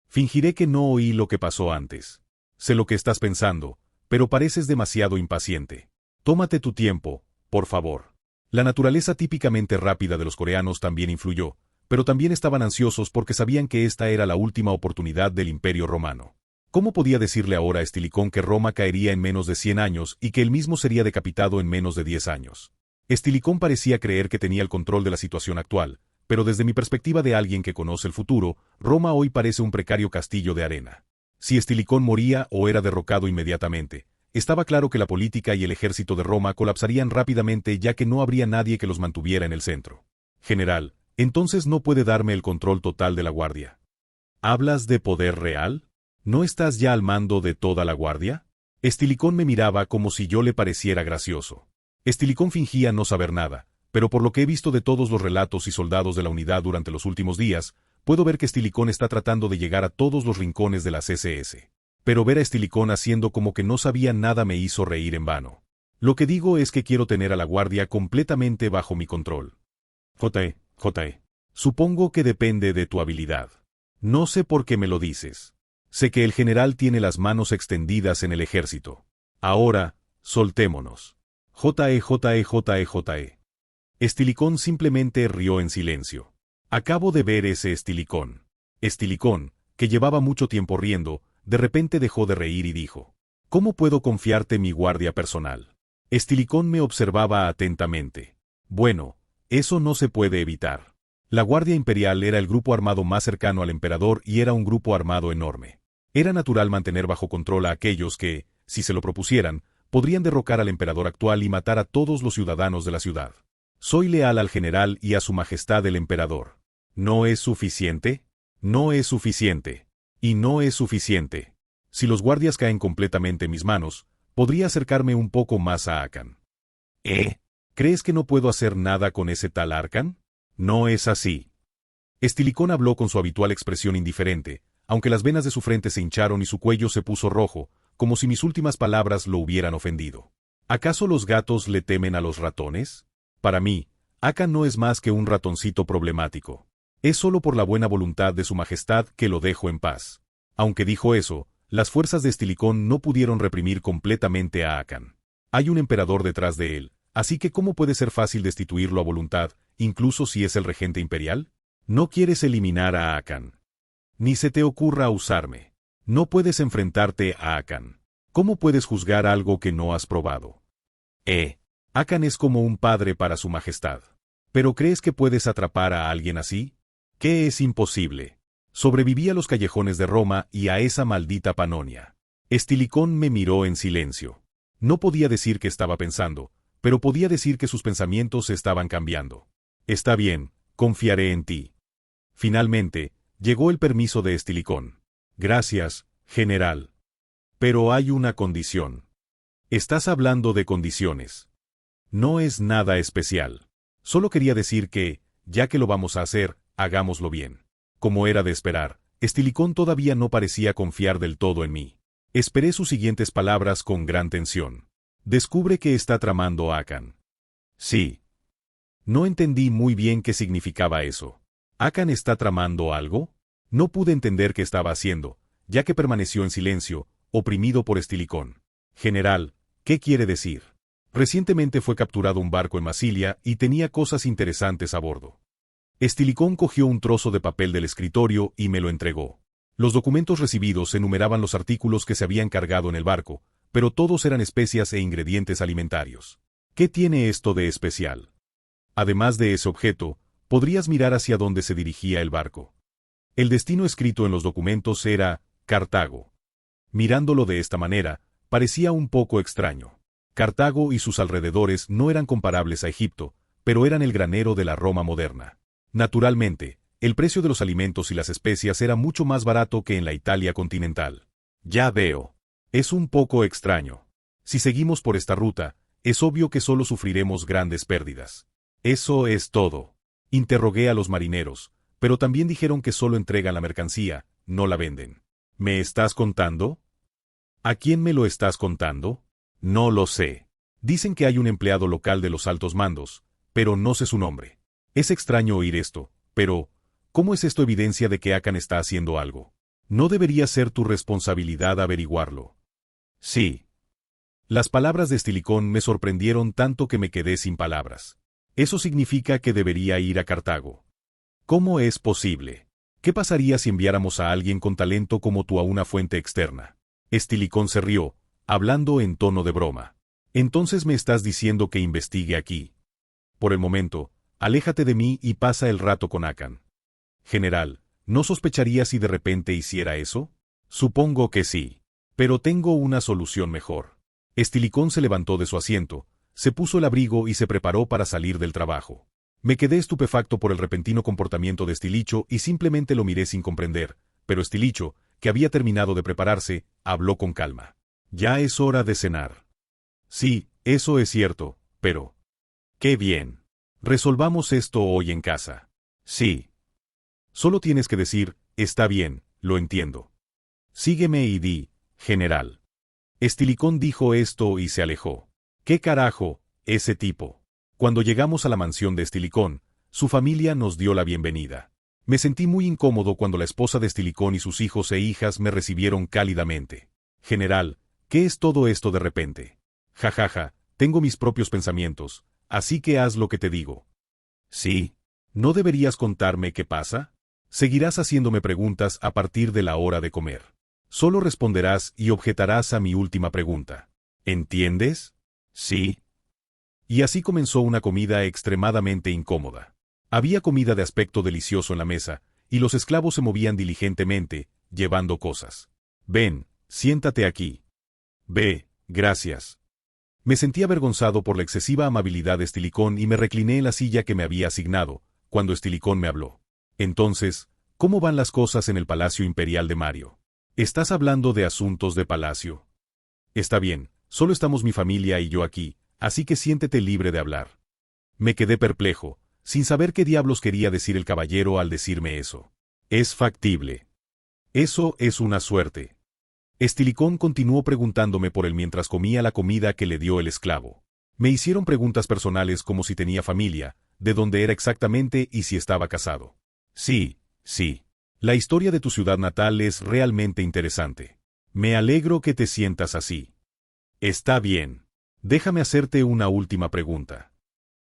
Fingiré que no oí lo que pasó antes. Sé lo que estás pensando, pero pareces demasiado impaciente. Tómate tu tiempo, por favor. La naturaleza típicamente rápida de los coreanos también influyó, pero también estaban ansiosos porque sabían que esta era la última oportunidad del Imperio Romano. ¿Cómo podía decirle ahora a Estilicón que Roma caería en menos de 100 años y que él mismo sería decapitado en menos de 10 años? Estilicón parecía creer que tenía el control de la situación actual, pero desde mi perspectiva de alguien que conoce el futuro, Roma hoy parece un precario castillo de arena. Si Estilicón moría o era derrocado inmediatamente, estaba claro que la política y el ejército de Roma colapsarían rápidamente ya que no habría nadie que los mantuviera en el centro. General, entonces no puede darme el control total de la guardia. ¿Hablas de poder real? ¿No estás ya al mando de toda la guardia? Estilicón me miraba como si yo le pareciera gracioso. Estilicón fingía no saber nada, pero por lo que he visto de todos los relatos y soldados de la unidad durante los últimos días, puedo ver que Estilicón está tratando de llegar a todos los rincones de la CSS. Pero ver a Estilicón haciendo como que no sabía nada me hizo reír en vano. Lo que digo es que quiero tener a la guardia completamente bajo mi control. J. Supongo que depende de tu habilidad. No sé por qué me lo dices. Sé que el general tiene las manos extendidas en el ejército. Ahora, soltémonos. J. Estilicón simplemente rió en silencio. Acabo de ver ese Estilicón. Estilicón, que llevaba mucho tiempo riendo, de repente dejó de reír y dijo: ¿Cómo puedo confiarte mi guardia personal? Estilicón me observaba atentamente. Bueno, eso no se puede evitar. La Guardia Imperial era el grupo armado más cercano al emperador y era un grupo armado enorme. Era natural mantener bajo control a aquellos que, si se lo propusieran, podrían derrocar al emperador actual y matar a todos los ciudadanos de la ciudad. Soy leal al general y a su majestad el emperador. ¿No es suficiente? No es suficiente. Y no es suficiente. Si los guardias caen completamente en mis manos, podría acercarme un poco más a Akan. ¿Crees que no puedo hacer nada con ese tal Arkan? No es así. Estilicón habló con su habitual expresión indiferente, aunque las venas de su frente se hincharon y su cuello se puso rojo, como si mis últimas palabras lo hubieran ofendido. ¿Acaso los gatos le temen a los ratones? Para mí, Akan no es más que un ratoncito problemático. Es solo por la buena voluntad de su majestad que lo dejo en paz. Aunque dijo eso, las fuerzas de Estilicón no pudieron reprimir completamente a Akan. Hay un emperador detrás de él, así que ¿cómo puede ser fácil destituirlo a voluntad, incluso si es el regente imperial? No quieres eliminar a Akan. Ni se te ocurra usarme. No puedes enfrentarte a Akan. ¿Cómo puedes juzgar algo que no has probado? Akan es como un padre para su majestad. ¿Pero crees que puedes atrapar a alguien así? ¿Qué es imposible? Sobreviví a los callejones de Roma y a esa maldita Panonia. Estilicón me miró en silencio. No podía decir qué estaba pensando, pero podía decir que sus pensamientos estaban cambiando. Está bien, confiaré en ti. Finalmente, llegó el permiso de Estilicón. Gracias, general. Pero hay una condición. Estás hablando de condiciones. No es nada especial. Solo quería decir que, ya que lo vamos a hacer, hagámoslo bien. Como era de esperar, Estilicón todavía no parecía confiar del todo en mí. Esperé sus siguientes palabras con gran tensión. Descubre que está tramando Akan. Sí. No entendí muy bien qué significaba eso. ¿Akan está tramando algo? No pude entender qué estaba haciendo, ya que permaneció en silencio, oprimido por Estilicón. General, ¿qué quiere decir? Recientemente fue capturado un barco en Massilia y tenía cosas interesantes a bordo. Estilicón cogió un trozo de papel del escritorio y me lo entregó. Los documentos recibidos enumeraban los artículos que se habían cargado en el barco, pero todos eran especias e ingredientes alimentarios. ¿Qué tiene esto de especial? Además de ese objeto, podrías mirar hacia dónde se dirigía el barco. El destino escrito en los documentos era Cartago. Mirándolo de esta manera, parecía un poco extraño. Cartago y sus alrededores no eran comparables a Egipto, pero eran el granero de la Roma moderna. Naturalmente, el precio de los alimentos y las especias era mucho más barato que en la Italia continental. Ya veo. Es un poco extraño. Si seguimos por esta ruta, es obvio que solo sufriremos grandes pérdidas. Eso es todo. Interrogué a los marineros, pero también dijeron que solo entregan la mercancía, no la venden. ¿Me estás contando? ¿A quién me lo estás contando? No lo sé. Dicen que hay un empleado local de los altos mandos, pero no sé su nombre. Es extraño oír esto, pero ¿cómo es esto evidencia de que Akan está haciendo algo? ¿No debería ser tu responsabilidad averiguarlo? Sí. Las palabras de Estilicón me sorprendieron tanto que me quedé sin palabras. Eso significa que debería ir a Cartago. ¿Cómo es posible? ¿Qué pasaría si enviáramos a alguien con talento como tú a una fuente externa? Estilicón se rió, hablando en tono de broma. Entonces me estás diciendo que investigue aquí. Por el momento, aléjate de mí y pasa el rato con Akan. General, ¿no sospecharía si de repente hiciera eso? Supongo que sí. Pero tengo una solución mejor. Estilicón se levantó de su asiento, se puso el abrigo y se preparó para salir del trabajo. Me quedé estupefacto por el repentino comportamiento de Estilicho y simplemente lo miré sin comprender, pero Estilicho, que había terminado de prepararse, habló con calma. Ya es hora de cenar. Sí, eso es cierto, pero... ¡Qué bien! Resolvamos esto hoy en casa. Sí. Solo tienes que decir, está bien, lo entiendo. Sígueme y di, general. Estilicón dijo esto y se alejó. ¿Qué carajo, ese tipo? Cuando llegamos a la mansión de Estilicón, su familia nos dio la bienvenida. Me sentí muy incómodo cuando la esposa de Estilicón y sus hijos e hijas me recibieron cálidamente. General, ¿qué es todo esto de repente? Jajaja, tengo mis propios pensamientos, así que haz lo que te digo. Sí. ¿No deberías contarme qué pasa? Seguirás haciéndome preguntas a partir de la hora de comer. Solo responderás y objetarás a mi última pregunta. ¿Entiendes? Sí. Y así comenzó una comida extremadamente incómoda. Había comida de aspecto delicioso en la mesa, y los esclavos se movían diligentemente, llevando cosas. Ven, siéntate aquí. Ve, gracias. Me sentí avergonzado por la excesiva amabilidad de Estilicón y me recliné en la silla que me había asignado, cuando Estilicón me habló. Entonces, ¿cómo van las cosas en el Palacio Imperial de Mario? ¿Estás hablando de asuntos de palacio? Está bien, solo estamos mi familia y yo aquí, así que siéntete libre de hablar. Me quedé perplejo, sin saber qué diablos quería decir el caballero al decirme eso. Es factible. Eso es una suerte. Estilicón continuó preguntándome por él mientras comía la comida que le dio el esclavo. Me hicieron preguntas personales como si tenía familia, de dónde era exactamente y si estaba casado. Sí, sí. La historia de tu ciudad natal es realmente interesante. Me alegro que te sientas así. Está bien. Déjame hacerte una última pregunta.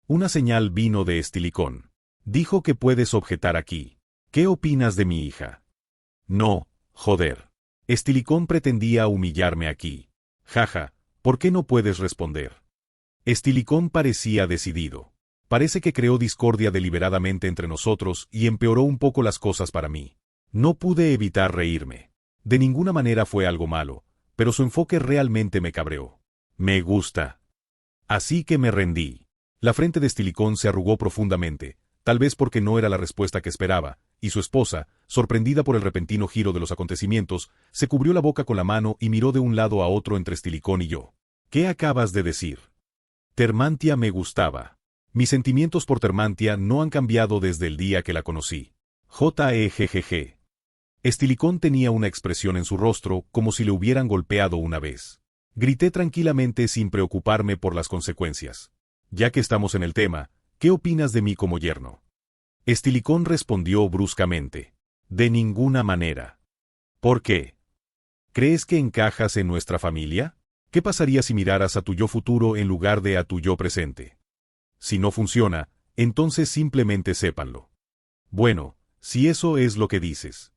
Una señal vino de Estilicón. Dijo que puedes objetar aquí. ¿Qué opinas de mi hija? No, joder. Estilicón pretendía humillarme aquí. Jaja, ¿por qué no puedes responder? Estilicón parecía decidido. Parece que creó discordia deliberadamente entre nosotros y empeoró un poco las cosas para mí. No pude evitar reírme. De ninguna manera fue algo malo, pero su enfoque realmente me cabreó. Me gusta. Así que me rendí. La frente de Estilicón se arrugó profundamente, tal vez porque no era la respuesta que esperaba, y su esposa, sorprendida por el repentino giro de los acontecimientos, se cubrió la boca con la mano y miró de un lado a otro entre Estilicón y yo. ¿Qué acabas de decir? Termantia me gustaba. Mis sentimientos por Termantia no han cambiado desde el día que la conocí. Jejjj. Estilicón tenía una expresión en su rostro como si le hubieran golpeado una vez. Grité tranquilamente sin preocuparme por las consecuencias. Ya que estamos en el tema, ¿qué opinas de mí como yerno? Estilicón respondió bruscamente. De ninguna manera. ¿Por qué? ¿Crees que encajas en nuestra familia? ¿Qué pasaría si miraras a tu yo futuro en lugar de a tu yo presente? Si no funciona, entonces simplemente sépanlo. Bueno, si eso es lo que dices.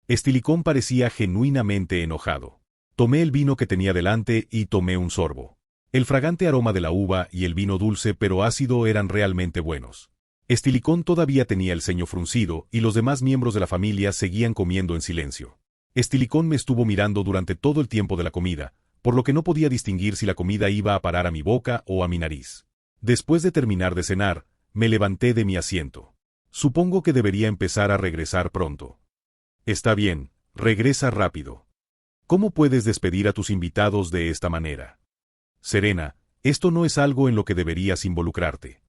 Estilicón parecía genuinamente enojado. Tomé el vino que tenía delante y tomé un sorbo. El fragante aroma de la uva y el vino dulce pero ácido eran realmente buenos. Estilicón todavía tenía el ceño fruncido y los demás miembros de la familia seguían comiendo en silencio. Estilicón me estuvo mirando durante todo el tiempo de la comida, por lo que no podía distinguir si la comida iba a parar a mi boca o a mi nariz. Después de terminar de cenar, me levanté de mi asiento. Supongo que debería empezar a regresar pronto. Está bien, regresa rápido. ¿Cómo puedes despedir a tus invitados de esta manera? Serena, esto no es algo en lo que deberías involucrarte.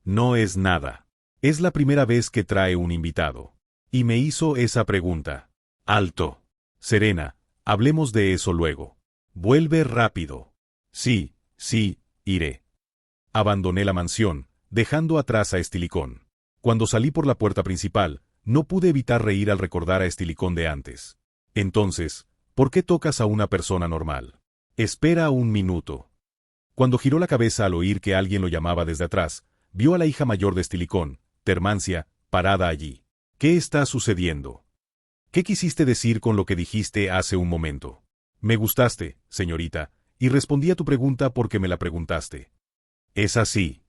No es nada. Es la primera vez que trae un invitado. Y me hizo esa pregunta. Alto. Serena, hablemos de eso luego. Vuelve rápido. Sí, iré. Abandoné la mansión, dejando atrás a Estilicón. Cuando salí por la puerta principal, no pude evitar reír al recordar a Estilicón de antes. Entonces, ¿por qué tocas a una persona normal? Espera un minuto. Cuando giró la cabeza al oír que alguien lo llamaba desde atrás, vio a la hija mayor de Estilicón, Termancia, parada allí. ¿Qué está sucediendo? ¿Qué quisiste decir con lo que dijiste hace un momento? Me gustaste, señorita, y respondí a tu pregunta porque me la preguntaste. Es así.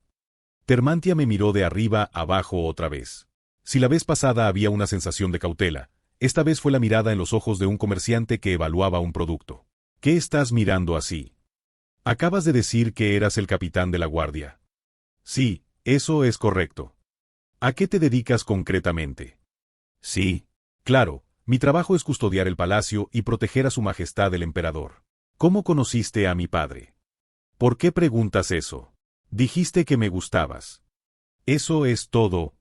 Termantia me miró de arriba abajo otra vez. Si la vez pasada había una sensación de cautela, esta vez fue la mirada en los ojos de un comerciante que evaluaba un producto. ¿Qué estás mirando así? Acabas de decir que eras el capitán de la guardia. Sí, eso es correcto. ¿A qué te dedicas concretamente? Sí, claro, mi trabajo es custodiar el palacio y proteger a su majestad el emperador. ¿Cómo conociste a mi padre? ¿Por qué preguntas eso? Dijiste que me gustabas. Eso es todo.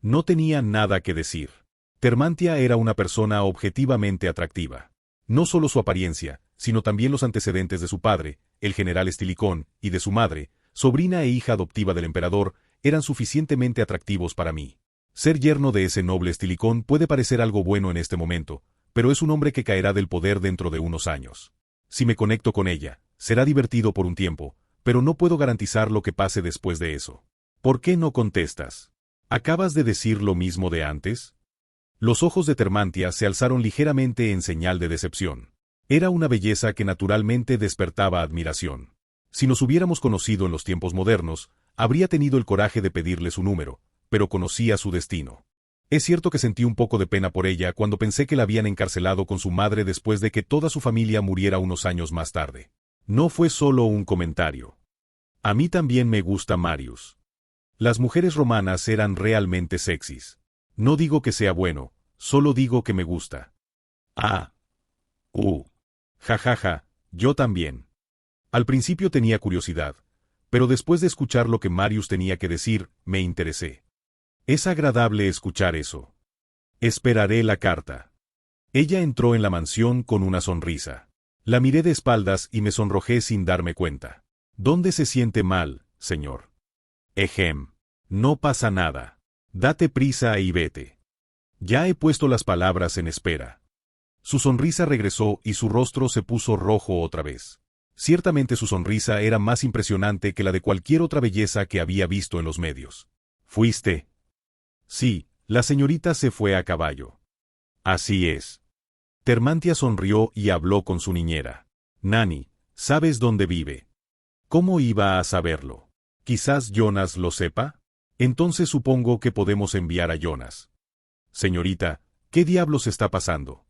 No tenía nada que decir. Termantia era una persona objetivamente atractiva. No solo su apariencia, sino también los antecedentes de su padre, el general Estilicón, y de su madre, sobrina e hija adoptiva del emperador, eran suficientemente atractivos para mí. Ser yerno de ese noble Estilicón puede parecer algo bueno en este momento, pero es un hombre que caerá del poder dentro de unos años. Si me conecto con ella, será divertido por un tiempo, pero no puedo garantizar lo que pase después de eso. ¿Por qué no contestas? ¿Acabas de decir lo mismo de antes? Los ojos de Termantia se alzaron ligeramente en señal de decepción. Era una belleza que naturalmente despertaba admiración. Si nos hubiéramos conocido en los tiempos modernos, habría tenido el coraje de pedirle su número, pero conocía su destino. Es cierto que sentí un poco de pena por ella cuando pensé que la habían encarcelado con su madre después de que toda su familia muriera unos años más tarde. No fue solo un comentario. A mí también me gusta Marius. Las mujeres romanas eran realmente sexys. No digo que sea bueno, solo digo que me gusta. Jajaja, yo también. Al principio tenía curiosidad, pero después de escuchar lo que Marius tenía que decir, me interesé. Es agradable escuchar eso. Esperaré la carta. Ella entró en la mansión con una sonrisa. La miré de espaldas y me sonrojé sin darme cuenta. ¿Dónde se siente mal, señor? No pasa nada. Date prisa y vete. Ya he puesto las palabras en espera. Su sonrisa regresó y su rostro se puso rojo otra vez. Ciertamente su sonrisa era más impresionante que la de cualquier otra belleza que había visto en los medios. ¿Fuiste? Sí, la señorita se fue a caballo. Así es. Termantia sonrió y habló con su niñera. Nani, ¿sabes dónde vive? ¿Cómo iba a saberlo? ¿Quizás Jonas lo sepa? Entonces supongo que podemos enviar a Jonas. Señorita, ¿qué diablos está pasando?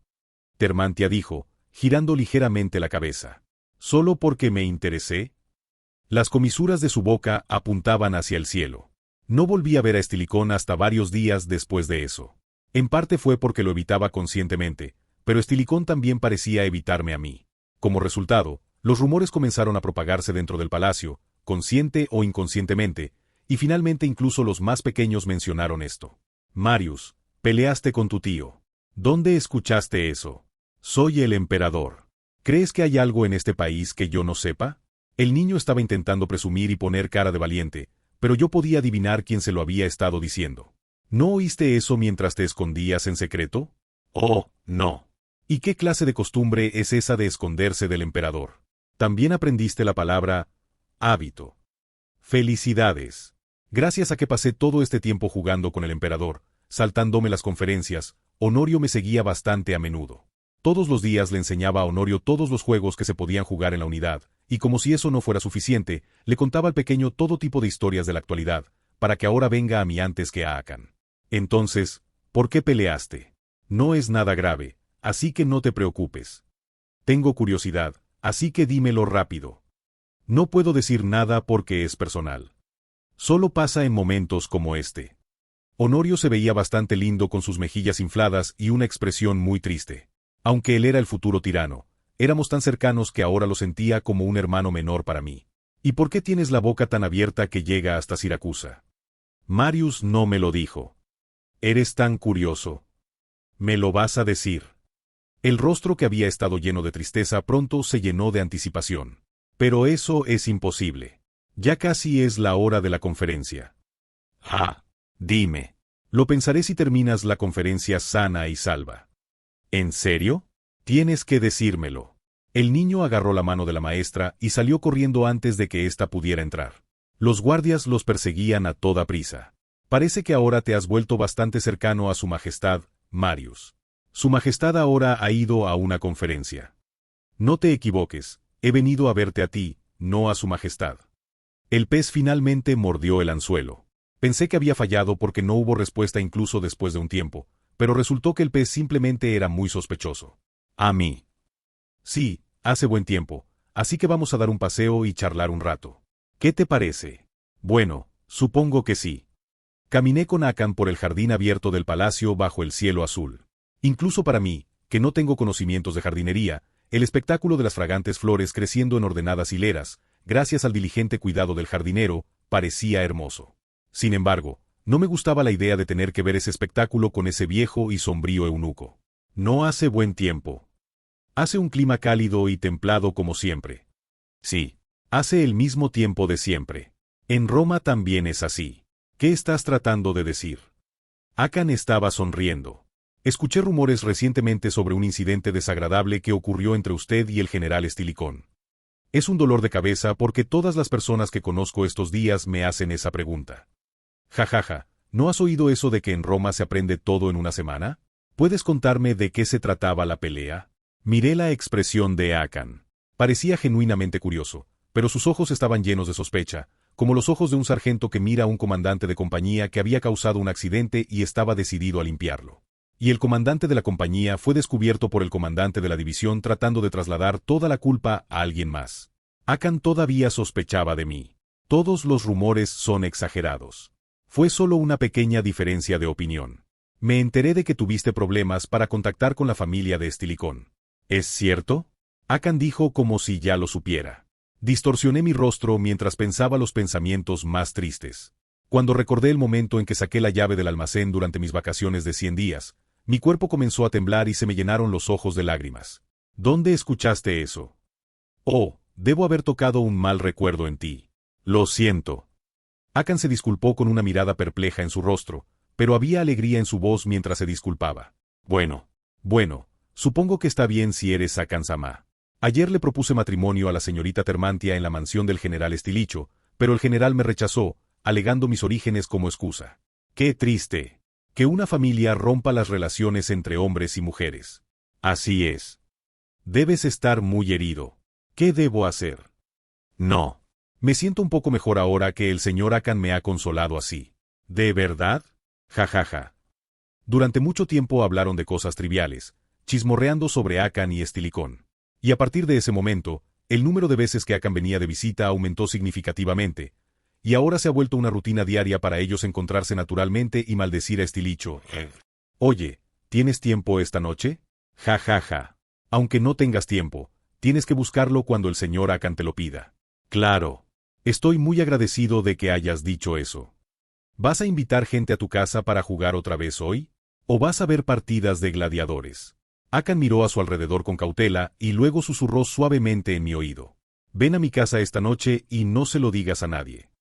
Termantia dijo, girando ligeramente la cabeza. ¿Solo porque me interesé? Las comisuras de su boca apuntaban hacia el cielo. No volví a ver a Estilicón hasta varios días después de eso. En parte fue porque lo evitaba conscientemente, pero Estilicón también parecía evitarme a mí. Como resultado, los rumores comenzaron a propagarse dentro del palacio, consciente o inconscientemente, y finalmente incluso los más pequeños mencionaron esto. Marius, peleaste con tu tío. ¿Dónde escuchaste eso? Soy el emperador. ¿Crees que hay algo en este país que yo no sepa? El niño estaba intentando presumir y poner cara de valiente, pero yo podía adivinar quién se lo había estado diciendo. ¿No oíste eso mientras te escondías en secreto? Oh, no. ¿Y qué clase de costumbre es esa de esconderse del emperador? También aprendiste la palabra hábito. Felicidades. Gracias a que pasé todo este tiempo jugando con el emperador, saltándome las conferencias, Honorio me seguía bastante a menudo. Todos los días le enseñaba a Honorio todos los juegos que se podían jugar en la unidad, y como si eso no fuera suficiente, le contaba al pequeño todo tipo de historias de la actualidad, para que ahora venga a mí antes que a Akan. Entonces, ¿por qué peleaste? No es nada grave, así que no te preocupes. Tengo curiosidad, así que dímelo rápido. No puedo decir nada porque es personal. Solo pasa en momentos como este. Honorio se veía bastante lindo con sus mejillas infladas y una expresión muy triste. Aunque él era el futuro tirano, éramos tan cercanos que ahora lo sentía como un hermano menor para mí. ¿Y por qué tienes la boca tan abierta que llega hasta Siracusa? Marius no me lo dijo. Eres tan curioso. ¿Me lo vas a decir? El rostro que había estado lleno de tristeza pronto se llenó de anticipación. Pero eso es imposible. Ya casi es la hora de la conferencia. Ah, dime. Lo pensaré si terminas la conferencia sana y salva. ¿En serio? Tienes que decírmelo. El niño agarró la mano de la maestra y salió corriendo antes de que ésta pudiera entrar. Los guardias los perseguían a toda prisa. Parece que ahora te has vuelto bastante cercano a su majestad, Marius. Su majestad ahora ha ido a una conferencia. No te equivoques, he venido a verte a ti, no a su majestad. El pez finalmente mordió el anzuelo. Pensé que había fallado porque no hubo respuesta incluso después de un tiempo, pero resultó que el pez simplemente era muy sospechoso. ¿A mí? Sí, hace buen tiempo, así que vamos a dar un paseo y charlar un rato. ¿Qué te parece? Bueno, supongo que sí. Caminé con Akan por el jardín abierto del palacio bajo el cielo azul. Incluso para mí, que no tengo conocimientos de jardinería, el espectáculo de las fragantes flores creciendo en ordenadas hileras, gracias al diligente cuidado del jardinero, parecía hermoso. Sin embargo, no me gustaba la idea de tener que ver ese espectáculo con ese viejo y sombrío eunuco. No hace buen tiempo. Hace un clima cálido y templado como siempre. Sí, hace el mismo tiempo de siempre. En Roma también es así. ¿Qué estás tratando de decir? Akan estaba sonriendo. Escuché rumores recientemente sobre un incidente desagradable que ocurrió entre usted y el general Estilicón. Es un dolor de cabeza porque todas las personas que conozco estos días me hacen esa pregunta. Jajaja, ¿no has oído eso de que en Roma se aprende todo en una semana? ¿Puedes contarme de qué se trataba la pelea? Miré la expresión de Akan. Parecía genuinamente curioso, pero sus ojos estaban llenos de sospecha, como los ojos de un sargento que mira a un comandante de compañía que había causado un accidente y estaba decidido a limpiarlo. Y el comandante de la compañía fue descubierto por el comandante de la división tratando de trasladar toda la culpa a alguien más. Akan todavía sospechaba de mí. Todos los rumores son exagerados. Fue solo una pequeña diferencia de opinión. Me enteré de que tuviste problemas para contactar con la familia de Estilicón. ¿Es cierto? Akan dijo como si ya lo supiera. Distorsioné mi rostro mientras pensaba los pensamientos más tristes. Cuando recordé el momento en que saqué la llave del almacén durante mis vacaciones de 100 días, mi cuerpo comenzó a temblar y se me llenaron los ojos de lágrimas. ¿Dónde escuchaste eso? Oh, debo haber tocado un mal recuerdo en ti. Lo siento. Akan se disculpó con una mirada perpleja en su rostro, pero había alegría en su voz mientras se disculpaba. Bueno, supongo que está bien si eres Akan-sama. Ayer le propuse matrimonio a la señorita Termantia en la mansión del general Estilicho, pero el general me rechazó, alegando mis orígenes como excusa. ¡Qué triste! Que una familia rompa las relaciones entre hombres y mujeres. Así es. Debes estar muy herido. ¿Qué debo hacer? No. Me siento un poco mejor ahora que el señor Akan me ha consolado así. ¿De verdad? Jajaja. Durante mucho tiempo hablaron de cosas triviales, chismorreando sobre Akan y Estilicón. Y a partir de ese momento, el número de veces que Akan venía de visita aumentó significativamente, y ahora se ha vuelto una rutina diaria para ellos encontrarse naturalmente y maldecir a Estilicho. Oye, ¿tienes tiempo esta noche? Ja ja ja. Aunque no tengas tiempo, tienes que buscarlo cuando el señor Akan te lo pida. Claro. Estoy muy agradecido de que hayas dicho eso. ¿Vas a invitar gente a tu casa para jugar otra vez hoy? ¿O vas a ver partidas de gladiadores? Akan miró a su alrededor con cautela y luego susurró suavemente en mi oído. Ven a mi casa esta noche y no se lo digas a nadie.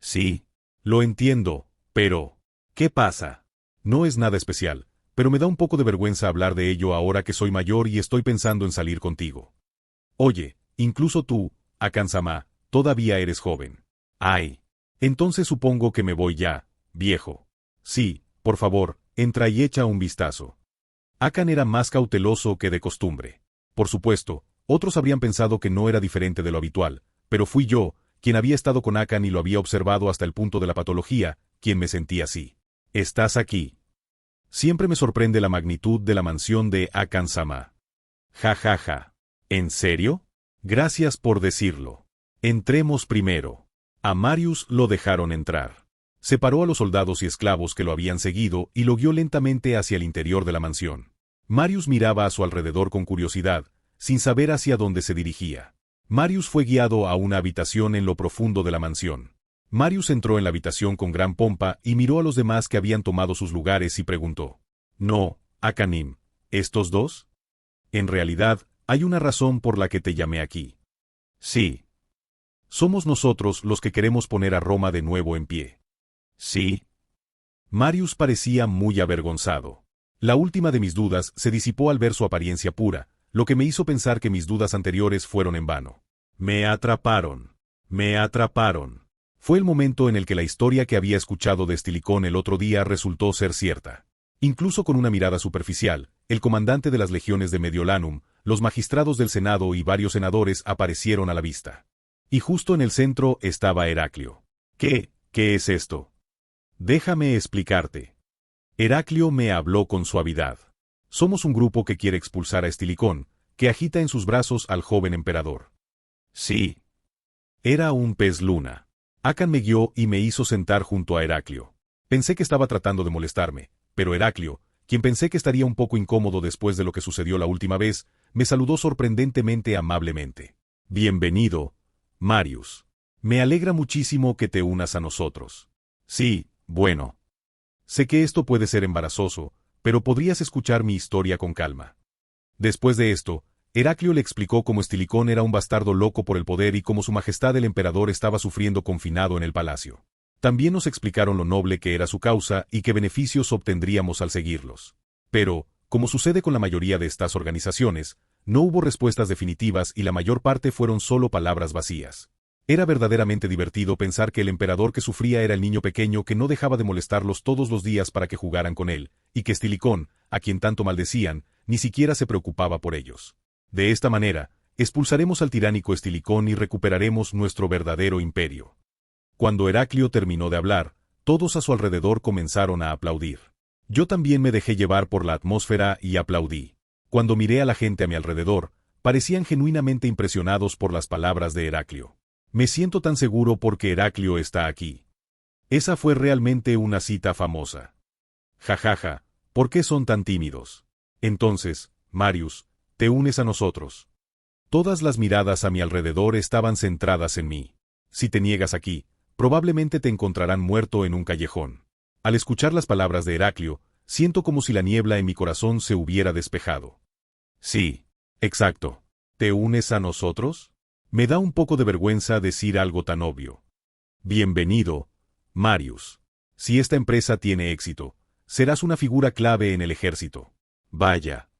Sí. Lo entiendo, pero... ¿qué pasa? No es nada especial, pero me da un poco de vergüenza hablar de ello ahora que soy mayor y estoy pensando en salir contigo. Oye, incluso tú, Akan-sama, todavía eres joven. Ay. Entonces supongo que me voy ya, viejo. Sí, por favor, entra y echa un vistazo. Akan era más cauteloso que de costumbre. Por supuesto, otros habrían pensado que no era diferente de lo habitual, pero fui yo, quien había estado con Akan y lo había observado hasta el punto de la patología, quien me sentía así. ¿Estás aquí? Siempre me sorprende la magnitud de la mansión de Akan-sama. Ja ja ja. ¿En serio? Gracias por decirlo. Entremos primero. A Marius lo dejaron entrar. Separó a los soldados y esclavos que lo habían seguido y lo guió lentamente hacia el interior de la mansión. Marius miraba a su alrededor con curiosidad, sin saber hacia dónde se dirigía. Marius fue guiado a una habitación en lo profundo de la mansión. Marius entró en la habitación con gran pompa y miró a los demás que habían tomado sus lugares y preguntó. No, Akanim, ¿estos dos? En realidad, hay una razón por la que te llamé aquí. Sí. Somos nosotros los que queremos poner a Roma de nuevo en pie. Sí. Marius parecía muy avergonzado. La última de mis dudas se disipó al ver su apariencia pura, lo que me hizo pensar que mis dudas anteriores fueron en vano. Me atraparon. Me atraparon. Fue el momento en el que la historia que había escuchado de Estilicón el otro día resultó ser cierta. Incluso con una mirada superficial, el comandante de las legiones de Mediolanum, los magistrados del Senado y varios senadores aparecieron a la vista. Y justo en el centro estaba Heraclio. ¿Qué es esto? Déjame explicarte. Heraclio me habló con suavidad. Somos un grupo que quiere expulsar a Estilicón, que agita en sus brazos al joven emperador. Sí. Era un pez luna. Akan me guió y me hizo sentar junto a Heraclio. Pensé que estaba tratando de molestarme, pero Heraclio, quien pensé que estaría un poco incómodo después de lo que sucedió la última vez, me saludó sorprendentemente amablemente. Bienvenido, Marius. Me alegra muchísimo que te unas a nosotros. Sí, bueno. Sé que esto puede ser embarazoso, pero podrías escuchar mi historia con calma. Después de esto, Heraclio le explicó cómo Estilicón era un bastardo loco por el poder y cómo su majestad el emperador estaba sufriendo confinado en el palacio. También nos explicaron lo noble que era su causa y qué beneficios obtendríamos al seguirlos. Pero, como sucede con la mayoría de estas organizaciones, no hubo respuestas definitivas y la mayor parte fueron solo palabras vacías. Era verdaderamente divertido pensar que el emperador que sufría era el niño pequeño que no dejaba de molestarlos todos los días para que jugaran con él, y que Estilicón, a quien tanto maldecían, ni siquiera se preocupaba por ellos. De esta manera, expulsaremos al tiránico Estilicón y recuperaremos nuestro verdadero imperio. Cuando Heraclio terminó de hablar, todos a su alrededor comenzaron a aplaudir. Yo también me dejé llevar por la atmósfera y aplaudí. Cuando miré a la gente a mi alrededor, parecían genuinamente impresionados por las palabras de Heraclio. Me siento tan seguro porque Heraclio está aquí. Esa fue realmente una cita famosa. Jajaja, ¿por qué son tan tímidos? Entonces, Marius, te unes a nosotros. Todas las miradas a mi alrededor estaban centradas en mí. Si te niegas aquí, probablemente te encontrarán muerto en un callejón. Al escuchar las palabras de Heraclio, siento como si la niebla en mi corazón se hubiera despejado. Sí, exacto. ¿Te unes a nosotros? Me da un poco de vergüenza decir algo tan obvio. Bienvenido, Marius. Si esta empresa tiene éxito, serás una figura clave en el ejército. Vaya.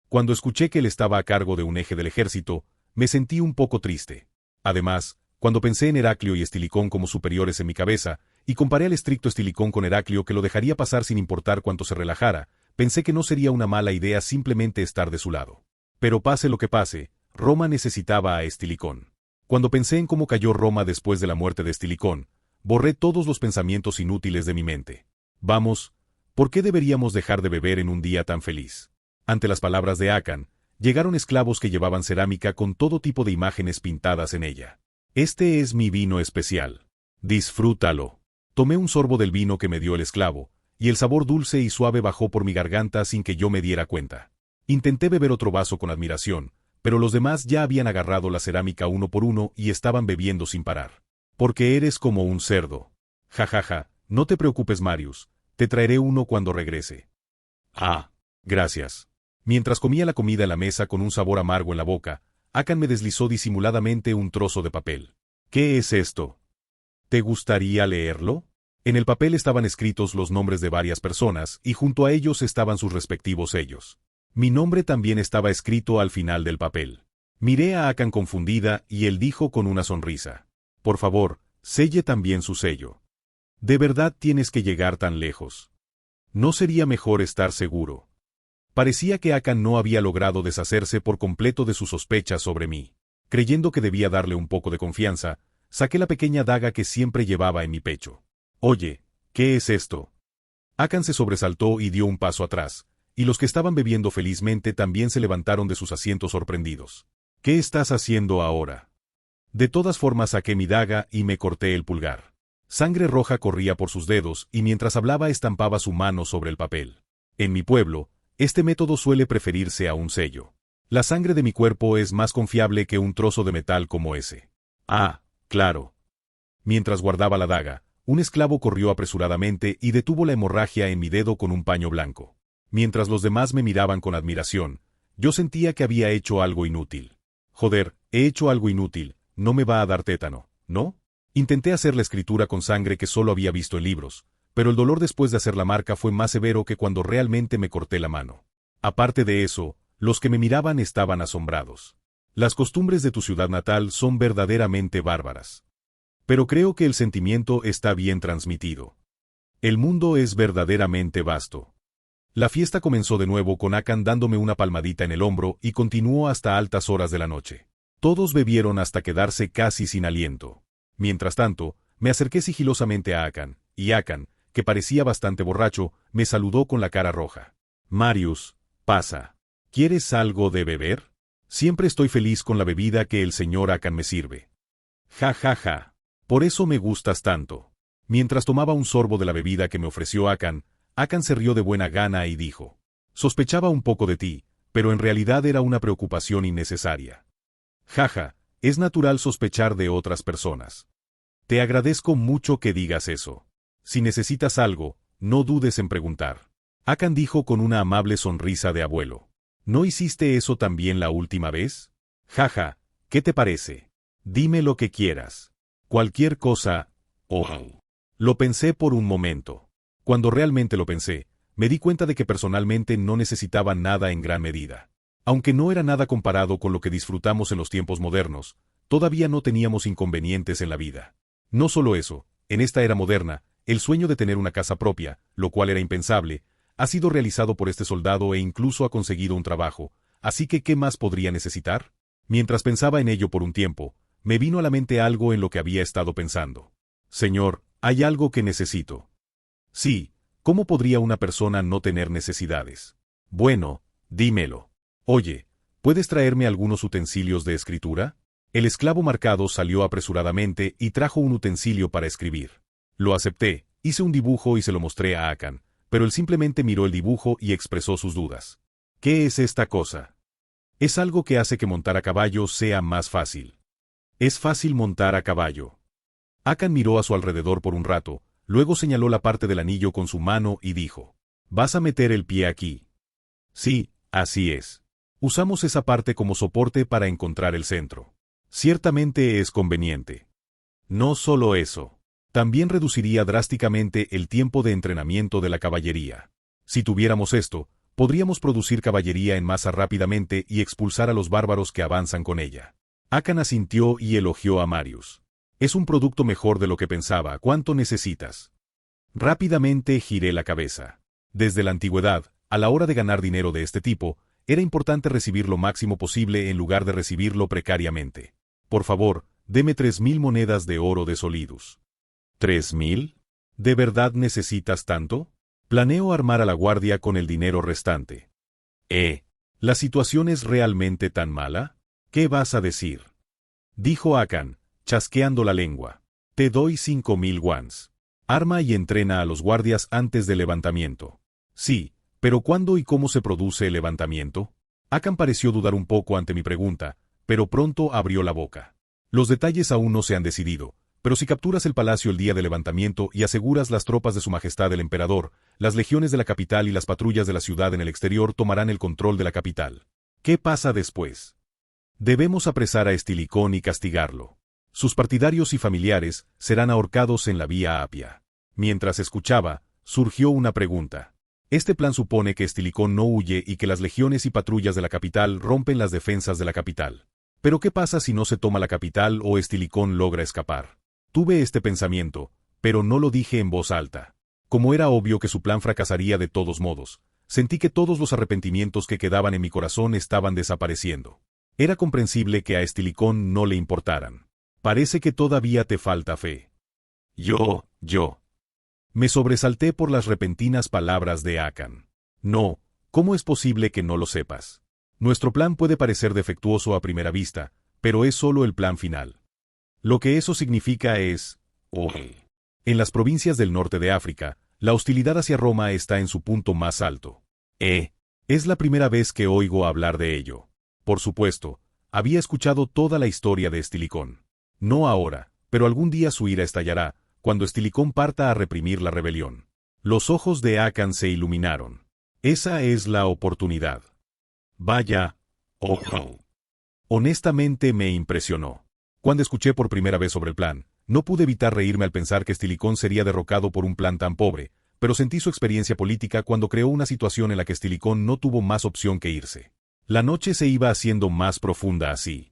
Cuando escuché que él estaba a cargo de un eje del ejército, me sentí un poco triste. Además, cuando pensé en Heraclio y Estilicón como superiores en mi cabeza, y comparé al estricto Estilicón con Heraclio que lo dejaría pasar sin importar cuánto se relajara, pensé que no sería una mala idea simplemente estar de su lado. Pero pase lo que pase, Roma necesitaba a Estilicón. Cuando pensé en cómo cayó Roma después de la muerte de Estilicón, borré todos los pensamientos inútiles de mi mente. Vamos, ¿por qué deberíamos dejar de beber en un día tan feliz? Ante las palabras de Akan, llegaron esclavos que llevaban cerámica con todo tipo de imágenes pintadas en ella. Este es mi vino especial. Disfrútalo. Tomé un sorbo del vino que me dio el esclavo, y el sabor dulce y suave bajó por mi garganta sin que yo me diera cuenta. Intenté beber otro vaso con admiración, pero los demás ya habían agarrado la cerámica uno por uno y estaban bebiendo sin parar. Porque eres como un cerdo. Ja ja ja, no te preocupes Marius, te traeré uno cuando regrese. Ah, gracias. Mientras comía la comida en la mesa con un sabor amargo en la boca, Akan me deslizó disimuladamente un trozo de papel. ¿Qué es esto? ¿Te gustaría leerlo? En el papel estaban escritos los nombres de varias personas y junto a ellos estaban sus respectivos sellos. Mi nombre también estaba escrito al final del papel. Miré a Akan confundida y él dijo con una sonrisa. Por favor, selle también su sello. ¿De verdad tienes que llegar tan lejos? ¿No sería mejor estar seguro? Parecía que Akan no había logrado deshacerse por completo de sus sospechas sobre mí. Creyendo que debía darle un poco de confianza, saqué la pequeña daga que siempre llevaba en mi pecho. Oye, ¿qué es esto? Akan se sobresaltó y dio un paso atrás, y los que estaban bebiendo felizmente también se levantaron de sus asientos sorprendidos. ¿Qué estás haciendo ahora? De todas formas saqué mi daga y me corté el pulgar. Sangre roja corría por sus dedos y mientras hablaba estampaba su mano sobre el papel. En mi pueblo, este método suele preferirse a un sello. La sangre de mi cuerpo es más confiable que un trozo de metal como ese. Ah, claro. Mientras guardaba la daga, un esclavo corrió apresuradamente y detuvo la hemorragia en mi dedo con un paño blanco. Mientras los demás me miraban con admiración, yo sentía que había hecho algo inútil. Joder, he hecho algo inútil, no me va a dar tétano, ¿no? Intenté hacer la escritura con sangre que solo había visto en libros, pero el dolor después de hacer la marca fue más severo que cuando realmente me corté la mano. Aparte de eso, los que me miraban estaban asombrados. Las costumbres de tu ciudad natal son verdaderamente bárbaras. Pero creo que el sentimiento está bien transmitido. El mundo es verdaderamente vasto. La fiesta comenzó de nuevo con Akan dándome una palmadita en el hombro y continuó hasta altas horas de la noche. Todos bebieron hasta quedarse casi sin aliento. Mientras tanto, me acerqué sigilosamente a Akan, y Akan, que parecía bastante borracho, me saludó con la cara roja. Marius, pasa. ¿Quieres algo de beber? Siempre estoy feliz con la bebida que el señor Akan me sirve. Ja ja ja. Por eso me gustas tanto. Mientras tomaba un sorbo de la bebida que me ofreció Akan, Akan se rió de buena gana y dijo. Sospechaba un poco de ti, pero en realidad era una preocupación innecesaria. Jaja, es natural sospechar de otras personas. Te agradezco mucho que digas eso. Si necesitas algo, no dudes en preguntar. Akan dijo con una amable sonrisa de abuelo. ¿No hiciste eso también la última vez? Jaja, ¿qué te parece? Dime lo que quieras. Cualquier cosa. Oh. Lo pensé por un momento. Cuando realmente lo pensé, me di cuenta de que personalmente no necesitaba nada en gran medida. Aunque no era nada comparado con lo que disfrutamos en los tiempos modernos, todavía no teníamos inconvenientes en la vida. No solo eso, en esta era moderna, el sueño de tener una casa propia, lo cual era impensable, ha sido realizado por este soldado e incluso ha conseguido un trabajo, así que ¿qué más podría necesitar? Mientras pensaba en ello por un tiempo, me vino a la mente algo en lo que había estado pensando. Señor, hay algo que necesito. Sí, ¿cómo podría una persona no tener necesidades? Bueno, dímelo. Oye, ¿puedes traerme algunos utensilios de escritura? El esclavo marcado salió apresuradamente y trajo un utensilio para escribir. Lo acepté, hice un dibujo y se lo mostré a Akan, pero él simplemente miró el dibujo y expresó sus dudas. ¿Qué es esta cosa? Es algo que hace que montar a caballo sea más fácil. Es fácil montar a caballo. Akan miró a su alrededor por un rato, luego señaló la parte del anillo con su mano y dijo, ¿vas a meter el pie aquí? Sí, así es. Usamos esa parte como soporte para encontrar el centro. Ciertamente es conveniente. No solo eso. También reduciría drásticamente el tiempo de entrenamiento de la caballería. Si tuviéramos esto, podríamos producir caballería en masa rápidamente y expulsar a los bárbaros que avanzan con ella. Akan asintió y elogió a Marius. Es un producto mejor de lo que pensaba. ¿Cuánto necesitas? Rápidamente giré la cabeza. Desde la antigüedad, a la hora de ganar dinero de este tipo, era importante recibir lo máximo posible en lugar de recibirlo precariamente. Por favor, deme 3000 monedas de oro de Solidus. ¿3000? ¿De verdad necesitas tanto? Planeo armar a la guardia con el dinero restante. ¿La situación es realmente tan mala? ¿Qué vas a decir? Dijo Akan, chasqueando la lengua. Te doy 5000 wons. Arma y entrena a los guardias antes del levantamiento. Sí, pero ¿cuándo y cómo se produce el levantamiento? Akan pareció dudar un poco ante mi pregunta, pero pronto abrió la boca. Los detalles aún no se han decidido, pero si capturas el palacio el día del levantamiento y aseguras las tropas de su majestad el emperador, las legiones de la capital y las patrullas de la ciudad en el exterior tomarán el control de la capital. ¿Qué pasa después? Debemos apresar a Estilicón y castigarlo. Sus partidarios y familiares serán ahorcados en la vía Apia. Mientras escuchaba, surgió una pregunta. Este plan supone que Estilicón no huye y que las legiones y patrullas de la capital rompen las defensas de la capital. Pero ¿qué pasa si no se toma la capital o Estilicón logra escapar? Tuve este pensamiento, pero no lo dije en voz alta. Como era obvio que su plan fracasaría de todos modos, sentí que todos los arrepentimientos que quedaban en mi corazón estaban desapareciendo. Era comprensible que a Estilicón no le importaran. Parece que todavía te falta fe. Yo. Me sobresalté por las repentinas palabras de Akan. No, ¿cómo es posible que no lo sepas? Nuestro plan puede parecer defectuoso a primera vista, pero es solo el plan final. Lo que eso significa es... En las provincias del norte de África, la hostilidad hacia Roma está en su punto más alto. Es la primera vez que oigo hablar de ello. Por supuesto, había escuchado toda la historia de Estilicón. No ahora, pero algún día su ira estallará, cuando Estilicón parta a reprimir la rebelión. Los ojos de Akan se iluminaron. Esa es la oportunidad. Vaya. Honestamente me impresionó. Cuando escuché por primera vez sobre el plan, no pude evitar reírme al pensar que Estilicón sería derrocado por un plan tan pobre, pero sentí su experiencia política cuando creó una situación en la que Estilicón no tuvo más opción que irse. La noche se iba haciendo más profunda así.